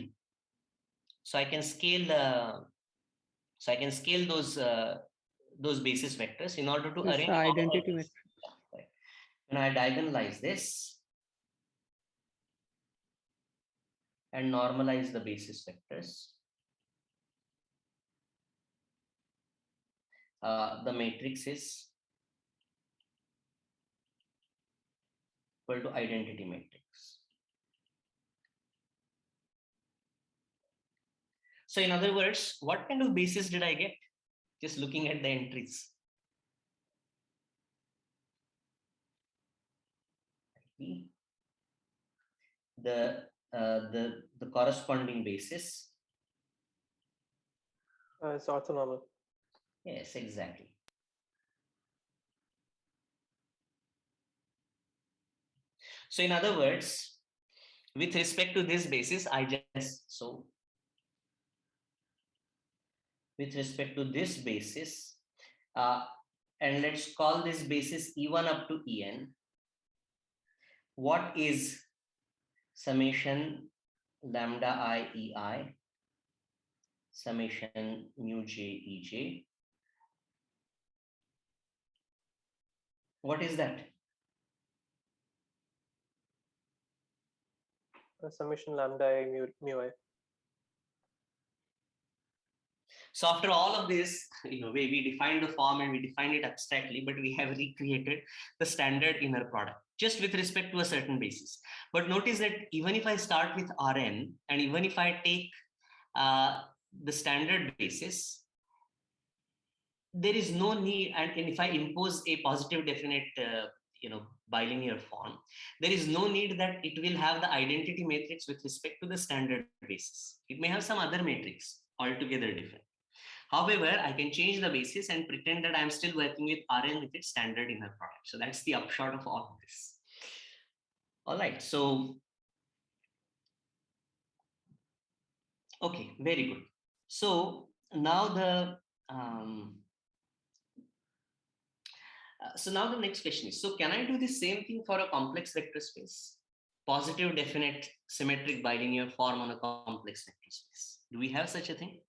So I can scale those basis vectors in order to It's arrange the all of identity this. matrix. Right. When I diagonalize this and normalize the basis vectors, the matrix is equal to identity matrix. So in other words, what kind of basis did I get? Just looking at the entries. The corresponding basis. It's orthonormal. Yes, exactly. So in other words, with respect to this basis, with respect to this basis, and let's call this basis E1 up to En. What is summation lambda I EI, summation mu j EJ? What is that? Summation lambda I mu I. So after all of this, we defined the form and we defined it abstractly, but we have recreated the standard inner product just with respect to a certain basis. But notice that even if I start with Rn and even if I take the standard basis, there is no need, and if I impose a positive definite bilinear form, there is no need that it will have the identity matrix with respect to the standard basis. It may have some other matrix altogether different. However, I can change the basis and pretend that I'm still working with Rn with its standard inner product. So that's the upshot of all of this. All right, so okay, very good. So now the next question is, so can I do the same thing for a complex vector space? Positive, definite, symmetric bilinear form on a complex vector space. Do we have such a thing?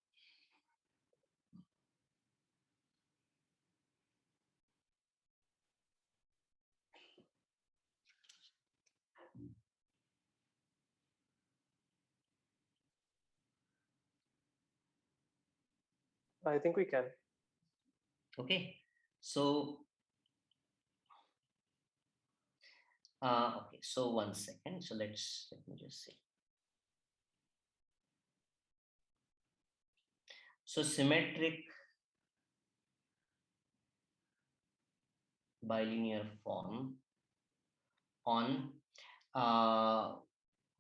I think we can. Okay, so okay, so 1 second. So let me just see. So symmetric bilinear form on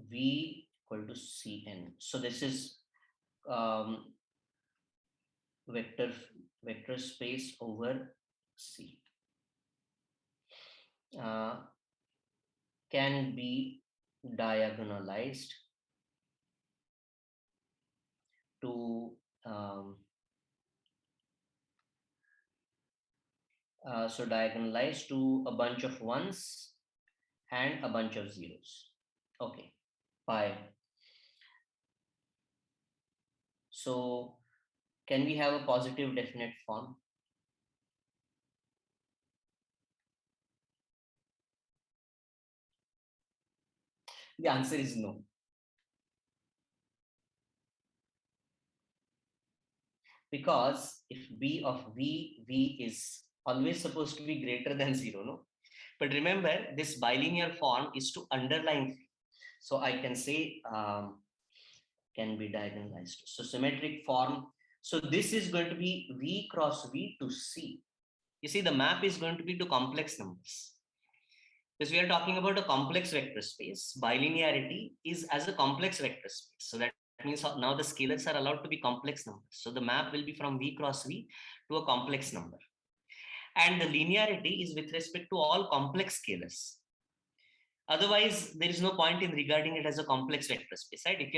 V equal to Cn. So this is vector space over C. Can be diagonalized to diagonalized to a bunch of ones and a bunch of zeros. Okay, pi. So can we have a positive definite form? The answer is no. Because if B of V is always supposed to be greater than 0, no? But remember, this bilinear form is to underline. So I can say can be diagonalized. So symmetric form. So this is going to be V cross V to C. You see, the map is going to be to complex numbers. Because we are talking about a complex vector space. Bilinearity is as a complex vector space. So that means now the scalars are allowed to be complex numbers. So the map will be from V cross V to a complex number. And the linearity is with respect to all complex scalars. Otherwise, there is no point in regarding it as a complex vector space, right? If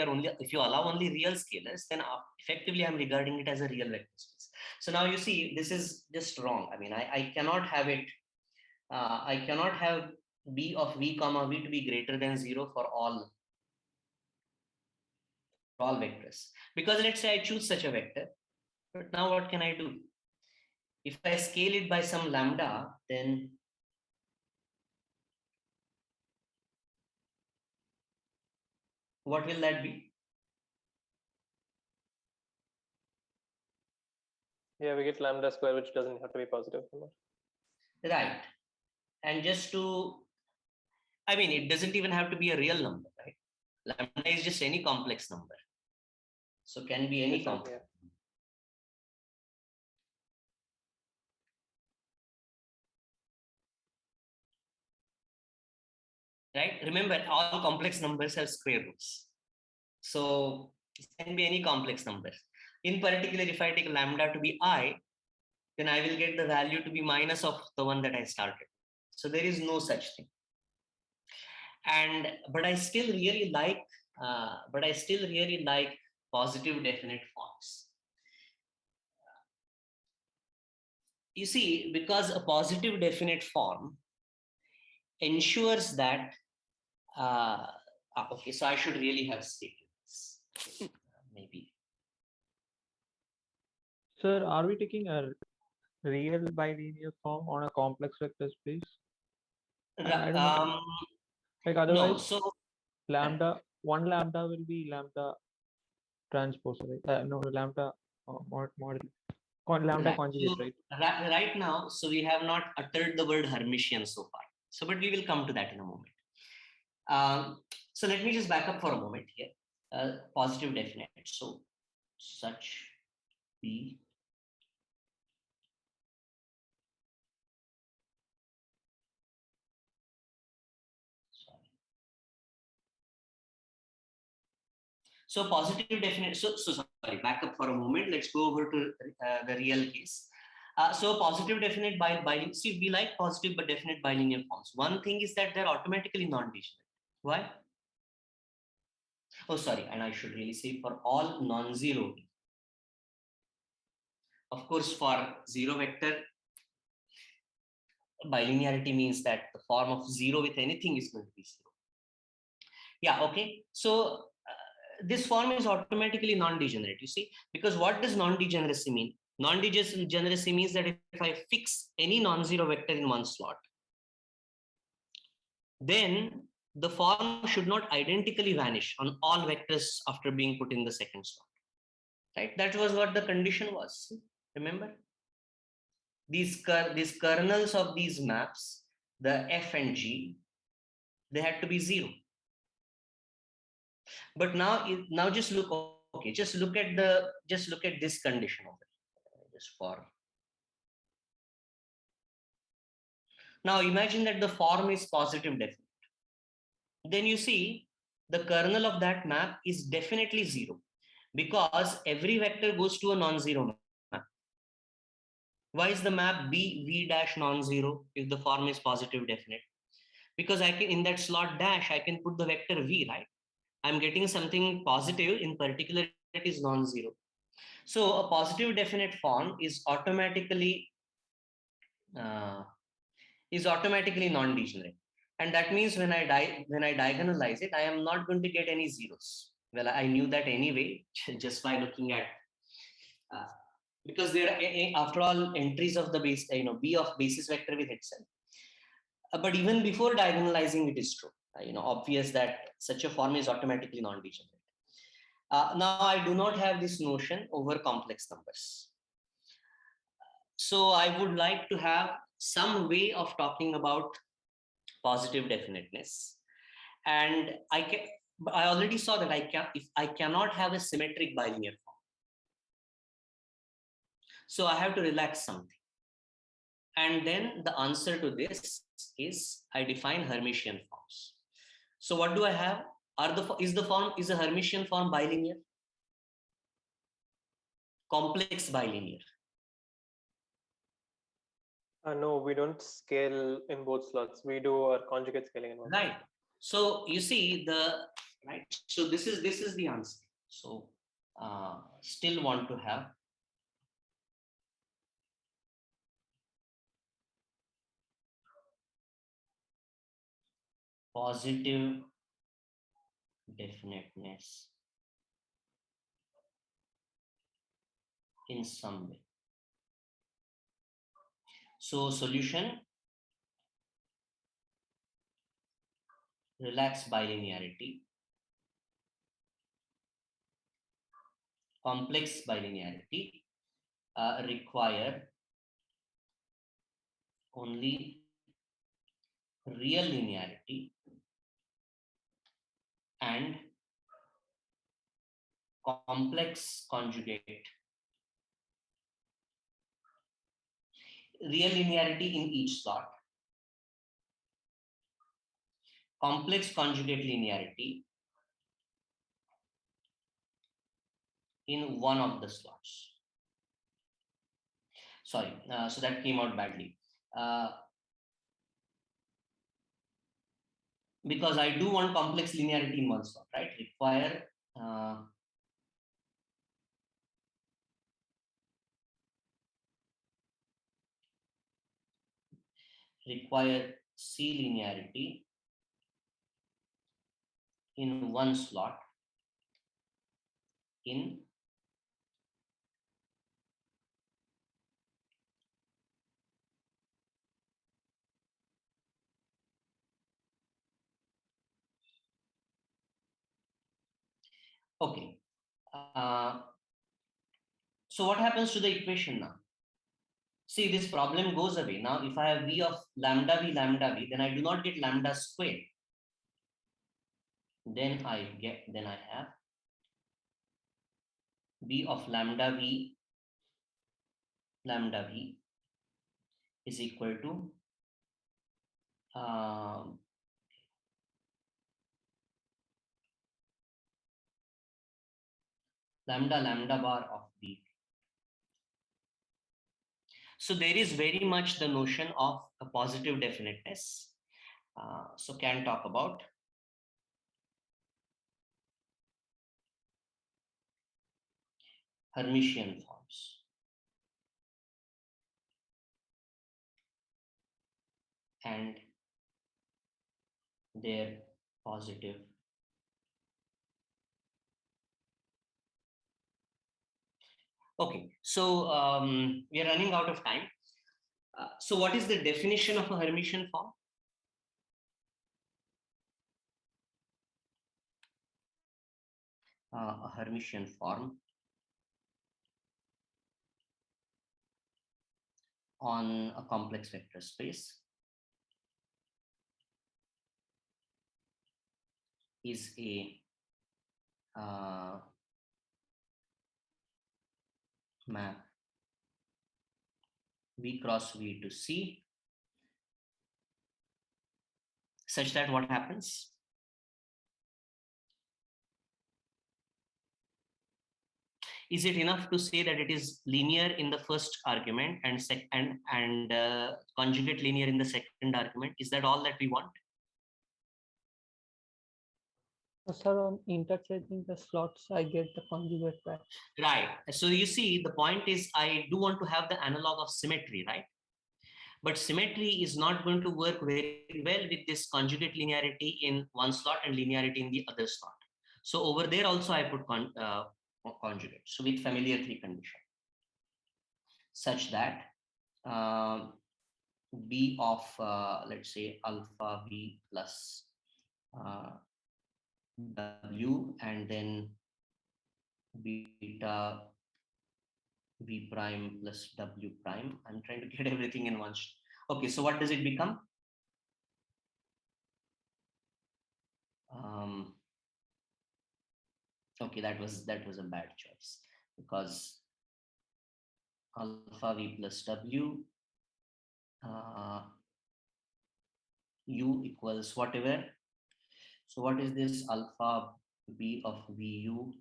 you allow only real scalars, then effectively I'm regarding it as a real vector space. So now you see, this is just wrong. I mean, I cannot have it. I cannot have b of v comma v to be greater than 0 for all vectors, because let's say I choose such a vector, but now what can I do? If I scale it by some lambda, then what will that be? Yeah, we get lambda square, which doesn't have to be positive. Right. And just to, I mean, it doesn't even have to be a real number, right? Lambda is just any complex number. So can be any complex. Right? Remember, all complex numbers have square roots. So it can be any complex number. In particular, if I take lambda to be I, then I will get the value to be minus of the one that I started. So there is no such thing. But I still really like positive definite forms. You see, because a positive definite form ensures that okay, so I should really have stated this. Maybe. Sir, are we taking a real bilinear form on a complex vector space? I don't know. Like otherwise, no, so lambda, one lambda will be lambda transpose, right? No, lambda model. Lambda right. conjugate, So, right? right now, so we have not uttered the word Hermitian so far. So, but we will come to that in a moment. So let me just back up for a moment here. Positive definite. So such B So positive definite. So sorry. Back up for a moment. Let's go over to the real case. So positive definite by see, we like positive but definite bilinear forms. One thing is that they're automatically non-degenerate. Why? Oh, sorry. And I should really say for all non-zero. Of course, for zero vector, bilinearity means that the form of zero with anything is going to be zero. Yeah, okay. So this form is automatically non-degenerate, you see, because what does non-degeneracy mean? Non-degeneracy means that if I fix any non-zero vector in one slot, then the form should not identically vanish on all vectors after being put in the second slot, right? That was what the condition was, remember? These kernels of these maps, the F and G, they had to be zero. But now just look, okay, just look at this condition of it. Just for now, imagine that the form is positive definite. Then you see the kernel of that map is definitely zero, because every vector goes to a non-zero map. Why is the map B V dash non-zero if the form is positive definite? Because I can, in that slot dash, I can put the vector V, right? I'm getting something positive, in particular it is non-zero. So a positive definite form is automatically non-degenerate, and that means when I diagonalize it, I am not going to get any zeros. Well, I knew that anyway, just by looking at because there are, after all, entries of the base, B of basis vector with itself. But even before diagonalizing, it is true. Obvious that such a form is automatically non-degenerate. Now, I do not have this notion over complex numbers. So I would like to have some way of talking about positive definiteness. And I already saw that I cannot have a symmetric bilinear form. So I have to relax something. And then the answer to this is I define Hermitian forms. So what do I have? Is a Hermitian form bilinear? Complex bilinear? No, we don't scale in both slots. We do our conjugate scaling in one. Right. So you see right. So this is the answer. So still want to have positive definiteness in some way. So solution, relax bilinearity, complex bilinearity require only real linearity and complex conjugate. Real linearity in each slot, complex conjugate linearity in one of the slots. Sorry, so that came out badly. Because I do want complex linearity in one slot, right? Require C linearity in one slot in okay. So what happens to the equation now? See, this problem goes away. Now, if I have V of lambda V, then I do not get lambda square. Then I have V of lambda V is equal to lambda bar of V. So there is very much the notion of a positive definiteness. So can talk about Hermitian forms and their positive okay. So we are running out of time. So what is the definition of a Hermitian form? A Hermitian form on a complex vector space is a map V cross V to C such that what happens? Is it enough to say that it is linear in the first argument and conjugate linear in the second argument? Is that all that we want? Sir, on interchanging the slots, I get the conjugate back. Right. So you see, the point is I do want to have the analog of symmetry, right? But symmetry is not going to work very well with this conjugate linearity in one slot and linearity in the other slot. So over there also I put conjugate. So with familiar three condition, such that B of let's say alpha B plus W and then beta V prime plus W prime. I'm trying to get everything in one. Okay, so what does it become? Okay, that was a bad choice because alpha V plus W u equals whatever. So what is this? Alpha b of vu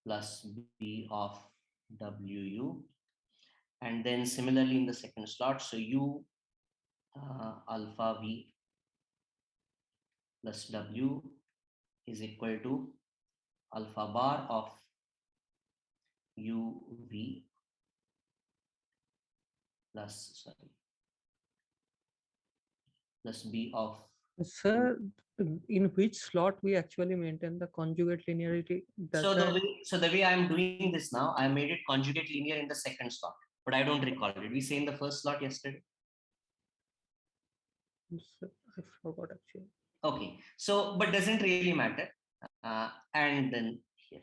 plus b of wu. And then similarly in the second slot, so u alpha v plus w is equal to alpha bar of uv plus b of Sir, in which slot we actually maintain the conjugate linearity? Does that the way I'm doing this now, I made it conjugate linear in the second slot, but I don't recall. Did we say in the first slot yesterday? Sir, I forgot actually. Okay, so but doesn't really matter. And then here,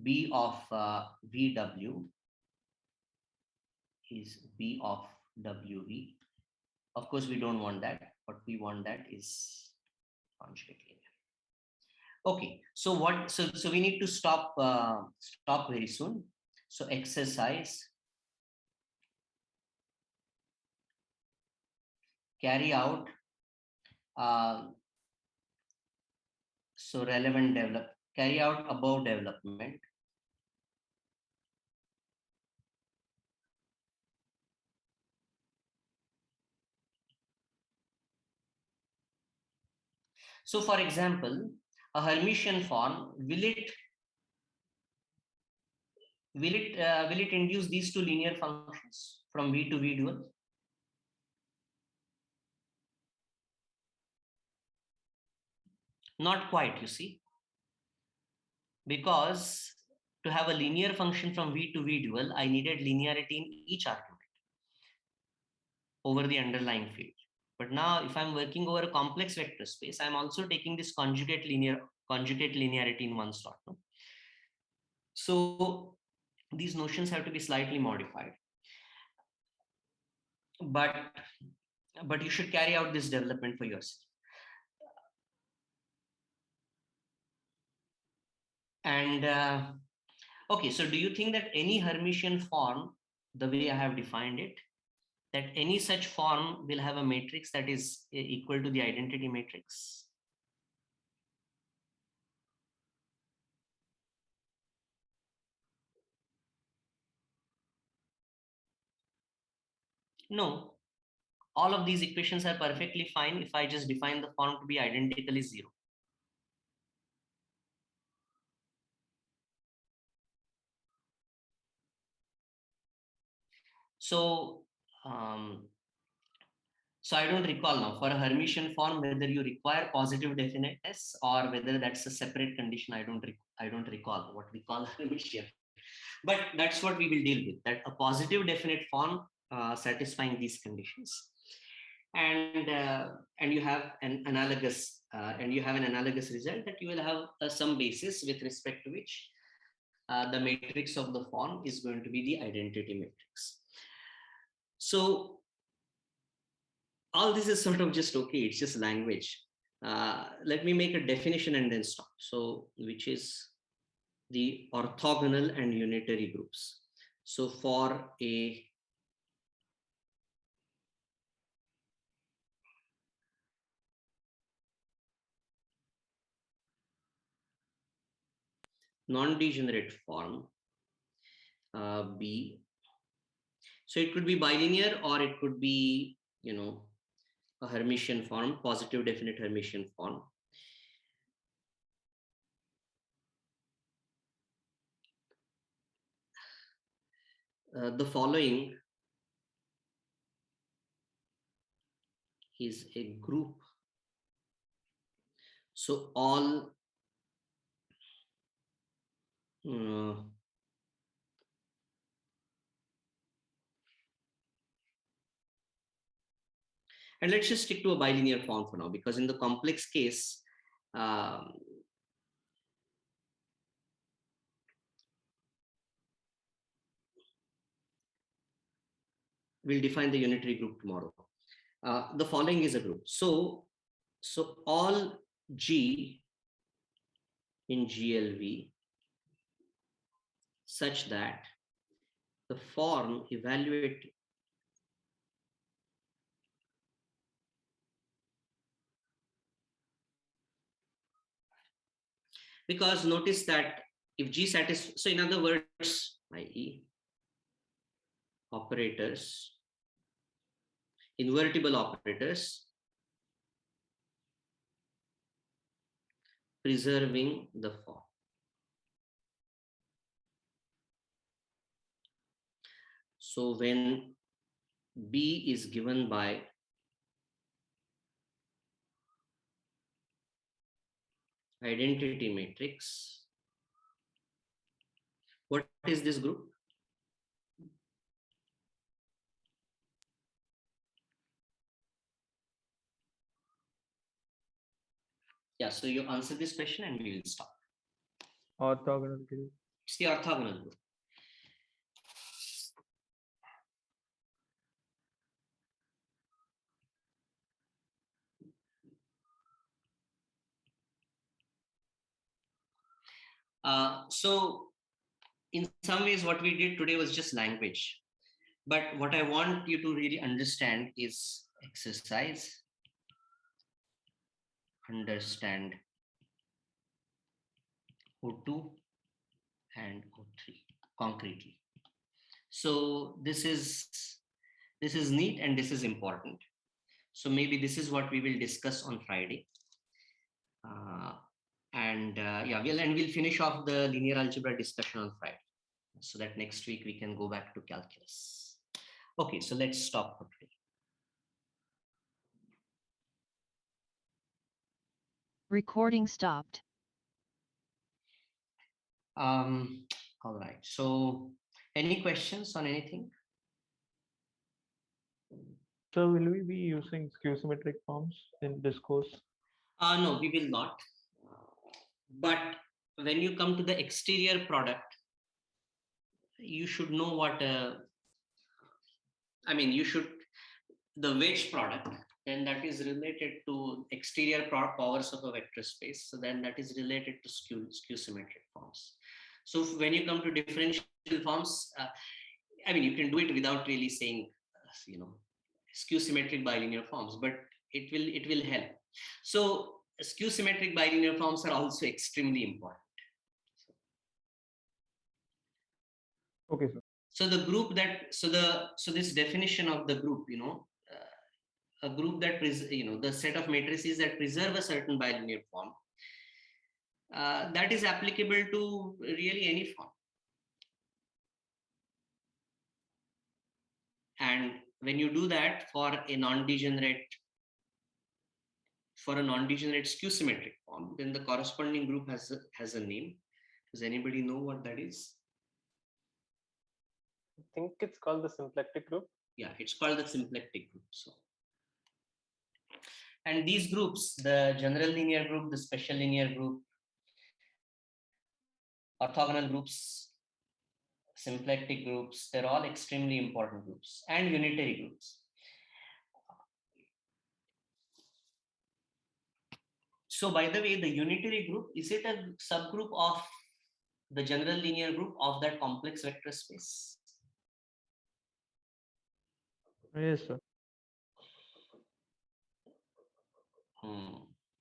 b of vw is b of wv. Of course, we don't want that. What we want that is conjugate linear. Okay, so what? So we need to stop very soon. So exercise: carry out carry out above development. So for example, a Hermitian form, will it induce these two linear functions from V to V dual? Not quite, you see, because to have a linear function from V to V dual, I needed linearity in each argument over the underlying field. But now if I'm working over a complex vector space, I'm also taking this conjugate linearity in one slot. No? So these notions have to be slightly modified. But you should carry out this development for yourself. And okay, so do you think that any Hermitian form, the way I have defined it, that any such form will have a matrix that is equal to the identity matrix? No, all of these equations are perfectly fine if I just define the form to be identically zero. So I don't recall now for a Hermitian form whether you require positive definiteness or whether that's a separate condition. I don't recall what we call Hermitian, but that's what we will deal with. That a positive definite form satisfying these conditions, and you have an analogous result that you will have some basis with respect to which the matrix of the form is going to be the identity matrix. So all this is sort of just okay, it's just language. Let me make a definition and then stop. So which is the orthogonal and unitary groups. So for a non-degenerate form B, so it could be bilinear or it could be, a Hermitian form, positive definite Hermitian form. The following is a group. So all and let's just stick to a bilinear form for now, because in the complex case, we'll define the unitary group tomorrow. The following is a group. So all G in GLV such that the form evaluate Because notice that if G satisfies, so in other words, i.e. operators, invertible operators, preserving the form. So when B is given by identity matrix, what is this group? Yeah, so you answer this question and we will stop. Orthogonal group. It's the orthogonal group. So in some ways, what we did today was just language. But what I want you to really understand is exercise. Understand O2 and O3 concretely. So this is neat and this is important. So maybe this is what we will discuss on Friday. We'll finish off the linear algebra discussion on Friday, so that next week we can go back to calculus. Okay, so let's stop for today. Recording stopped. All right. So, any questions on anything? So will we be using skew symmetric forms in this course? No, we will not. But when you come to the exterior product, you should know what. You should the wedge product. Then that is related to exterior powers of a vector space. So then that is related to skew symmetric forms. So when you come to differential forms, you can do it without really saying, skew symmetric bilinear forms, but it will help. So skew symmetric bilinear forms are also extremely important. Okay, sir. So the group that so this definition of the group, a group that the set of matrices that preserve a certain bilinear form, that is applicable to really any form. And when you do that for a non-degenerate skew symmetric form, then the corresponding group has a name. Does anybody know what that is? I think it's called the symplectic group. Yeah, it's called the symplectic group. So, and these groups, the general linear group, the special linear group, orthogonal groups, symplectic groups, they're all extremely important groups, and unitary groups. So by the way, the unitary group, is it a subgroup of the general linear group of that complex vector space? Yes, sir.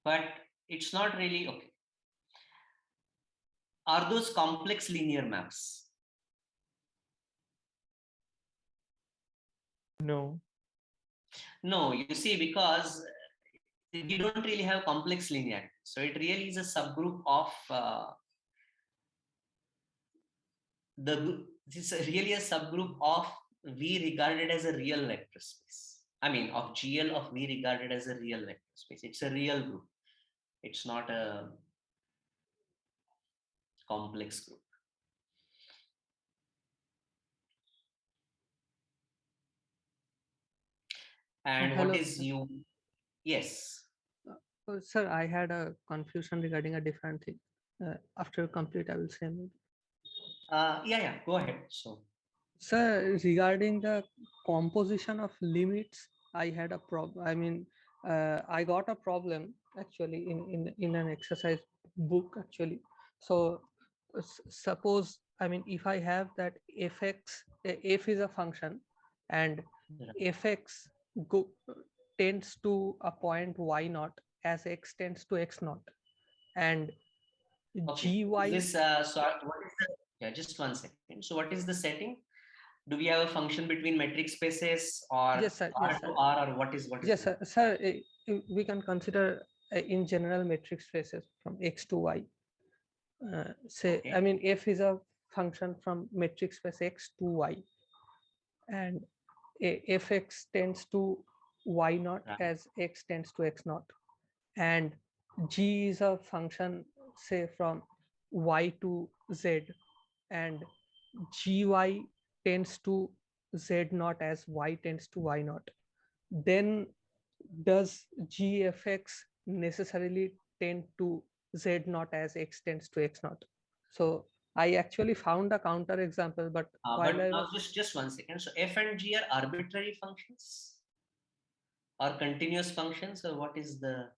But it's not really okay. Are those complex linear maps? No. No, you see, because you don't really have complex linearity. So it really is a subgroup of this is really a subgroup of V regarded as a real vector space. Of GL of V regarded as a real vector space. It's a real group. It's not a complex group. And Hello, what is sir. U? Yes. Sir, I had a confusion regarding a different thing. After complete, I will say maybe. Go ahead. So, Sir, regarding the composition of limits, I had a problem. I got a problem actually in an exercise book actually. So suppose, if I have that fx, f is a function, and fx go, tends to a point y naught as x tends to x naught, and Okay. GY. This so what is the, yeah, just one second. So what is the setting? Do we have a function between metric spaces or Yes, sir. R Yes, to sir. R, or what is Yes, the sir. Sir, we can consider in general matrix spaces from X to Y. Say, I okay? mean, f is a function from metric space X to Y, and fx tends to y naught Right. as x tends to x naught, and g is a function say from y to z, and gy tends to z naught as y tends to y naught. Then does gfx necessarily tend to z naught as x tends to x naught? So I actually found a counter example, but while But I now was just one second. So f and g are arbitrary functions or continuous functions, or what is the?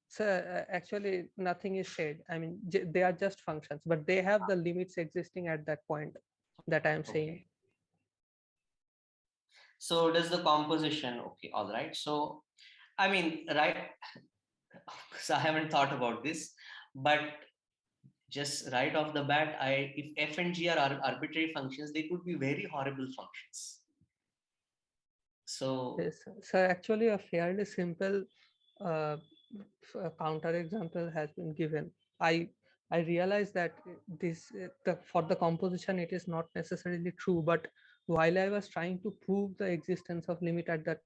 So actually, nothing is said. I mean, they are just functions, but they have the limits existing at that point that I am saying. Okay. So does the composition? Okay, all right. So I mean, right. So I haven't thought about this, but just right off the bat, if f and g are arbitrary functions, they could be very horrible functions. So Yes, so actually, a fairly simple uh, counter example has been given. I realize that this for the composition it is not necessarily true, but while I was trying to prove the existence of limit at that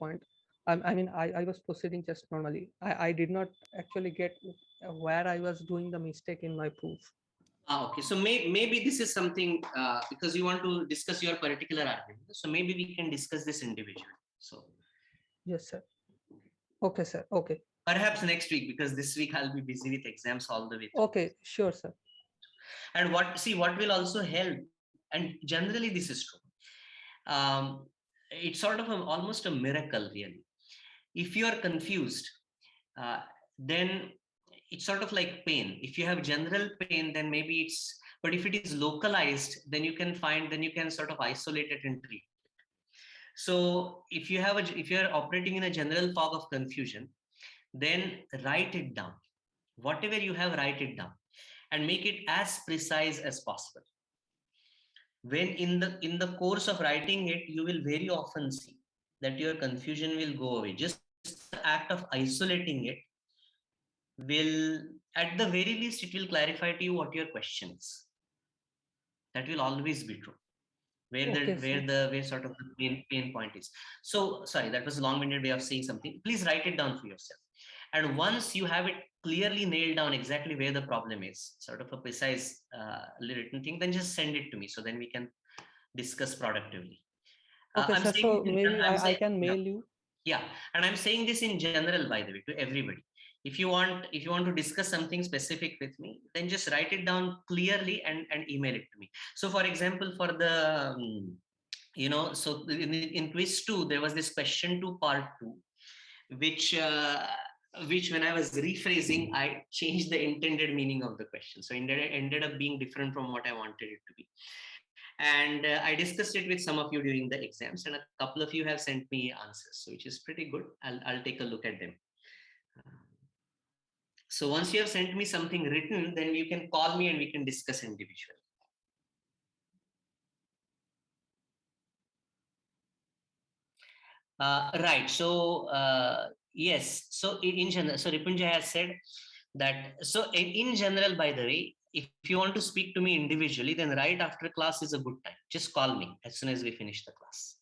point, I mean I was proceeding just normally. I did not actually get where I was doing the mistake in my proof. okay. So maybe this is something because you want to discuss your particular argument. So maybe we can discuss this individually. So Yes, sir. Okay, sir. Okay. perhaps next week, because this week I'll be busy with exams all the way through. Okay, sure, sir. And what will also help, and generally this is true. Um, it's sort of almost a miracle, really. If you are confused, uh, then it's sort of like pain. If you have general pain, then maybe it's, but if it is localized, then you can sort of isolate it and treat. So if you're operating in a general fog of confusion, then write it down. Whatever you have, write it down and make it as precise as possible. When in the course of writing it, you will very often see that your confusion will go away. Just the act of isolating it will, at the very least, it will clarify to you what your question is. That will always be true. Okay, sir. Where sort of the pain point is. So sorry, that was a long-winded way of saying something. Please write it down for yourself. And once you have it clearly nailed down exactly where the problem is, sort of a precise written thing, then just send it to me so then we can discuss productively. Okay, I'm sir. saying So maybe I saying, can yeah, mail you. yeah, and I'm saying this in general, by the way, to everybody. If you want to discuss something specific with me, then just write it down clearly and email it to me. So, for example, for the so in quiz 2, there was this question 2 part 2, which when I was rephrasing, I changed the intended meaning of the question. So it ended up being different from what I wanted it to be. And I discussed it with some of you during the exams, and a couple of you have sent me answers, so which is pretty good. I'll take a look at them. So once you have sent me something written, then you can call me and we can discuss individually. Right. So yes. So in general, so Ripunjay has said that. So in general, by the way, if you want to speak to me individually, then right after class is a good time. Just call me as soon as we finish the class.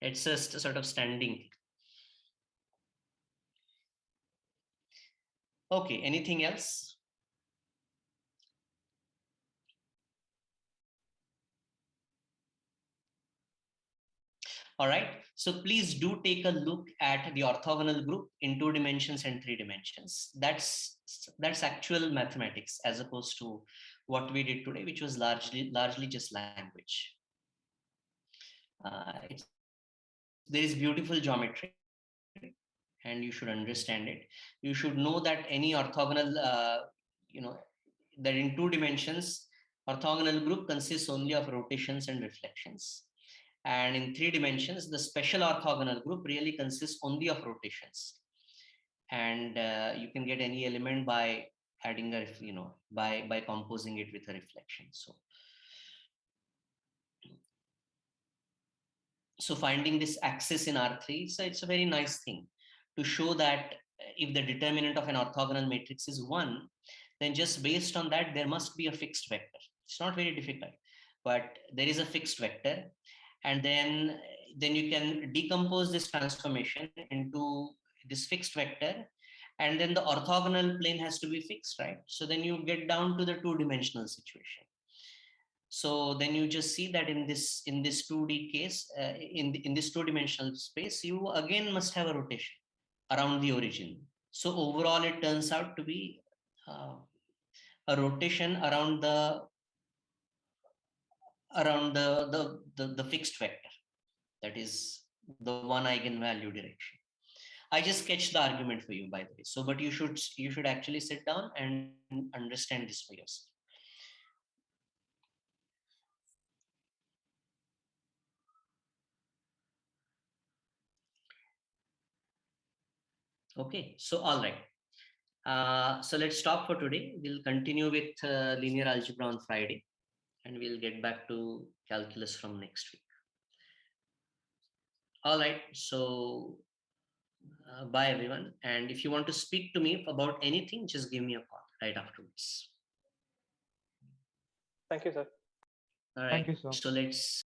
It's just a sort of standing. Okay. Anything else? All right. So please do take a look at the orthogonal group in 2 dimensions and 3 dimensions. That's actual mathematics as opposed to what we did today, which was largely just language. There is beautiful geometry, and you should understand it. You should know that any orthogonal, that in 2 dimensions, orthogonal group consists only of rotations and reflections. And in 3 dimensions, the special orthogonal group really consists only of rotations. And you can get any element by adding a, by composing it with a reflection. So finding this axis in R3, so it's a very nice thing to show that if the determinant of an orthogonal matrix is 1, then just based on that, there must be a fixed vector. It's not very difficult, but there is a fixed vector. And then you can decompose this transformation into this fixed vector. And then the orthogonal plane has to be fixed, right? So then you get down to the two-dimensional situation. So then you just see that in this 2D case, in this two-dimensional space, you again must have a rotation around the origin. So overall, it turns out to be a rotation around the fixed vector, that is the one eigenvalue direction. I just sketched the argument for you, by the way. So, but you should actually sit down and understand this for yourself. Okay, so all right. So let's stop for today. We'll continue with linear algebra on Friday, and we'll get back to calculus from next week. All right. So bye, everyone. And if you want to speak to me about anything, just give me a call right afterwards. Thank you, sir. All right. Thank you, sir. So let's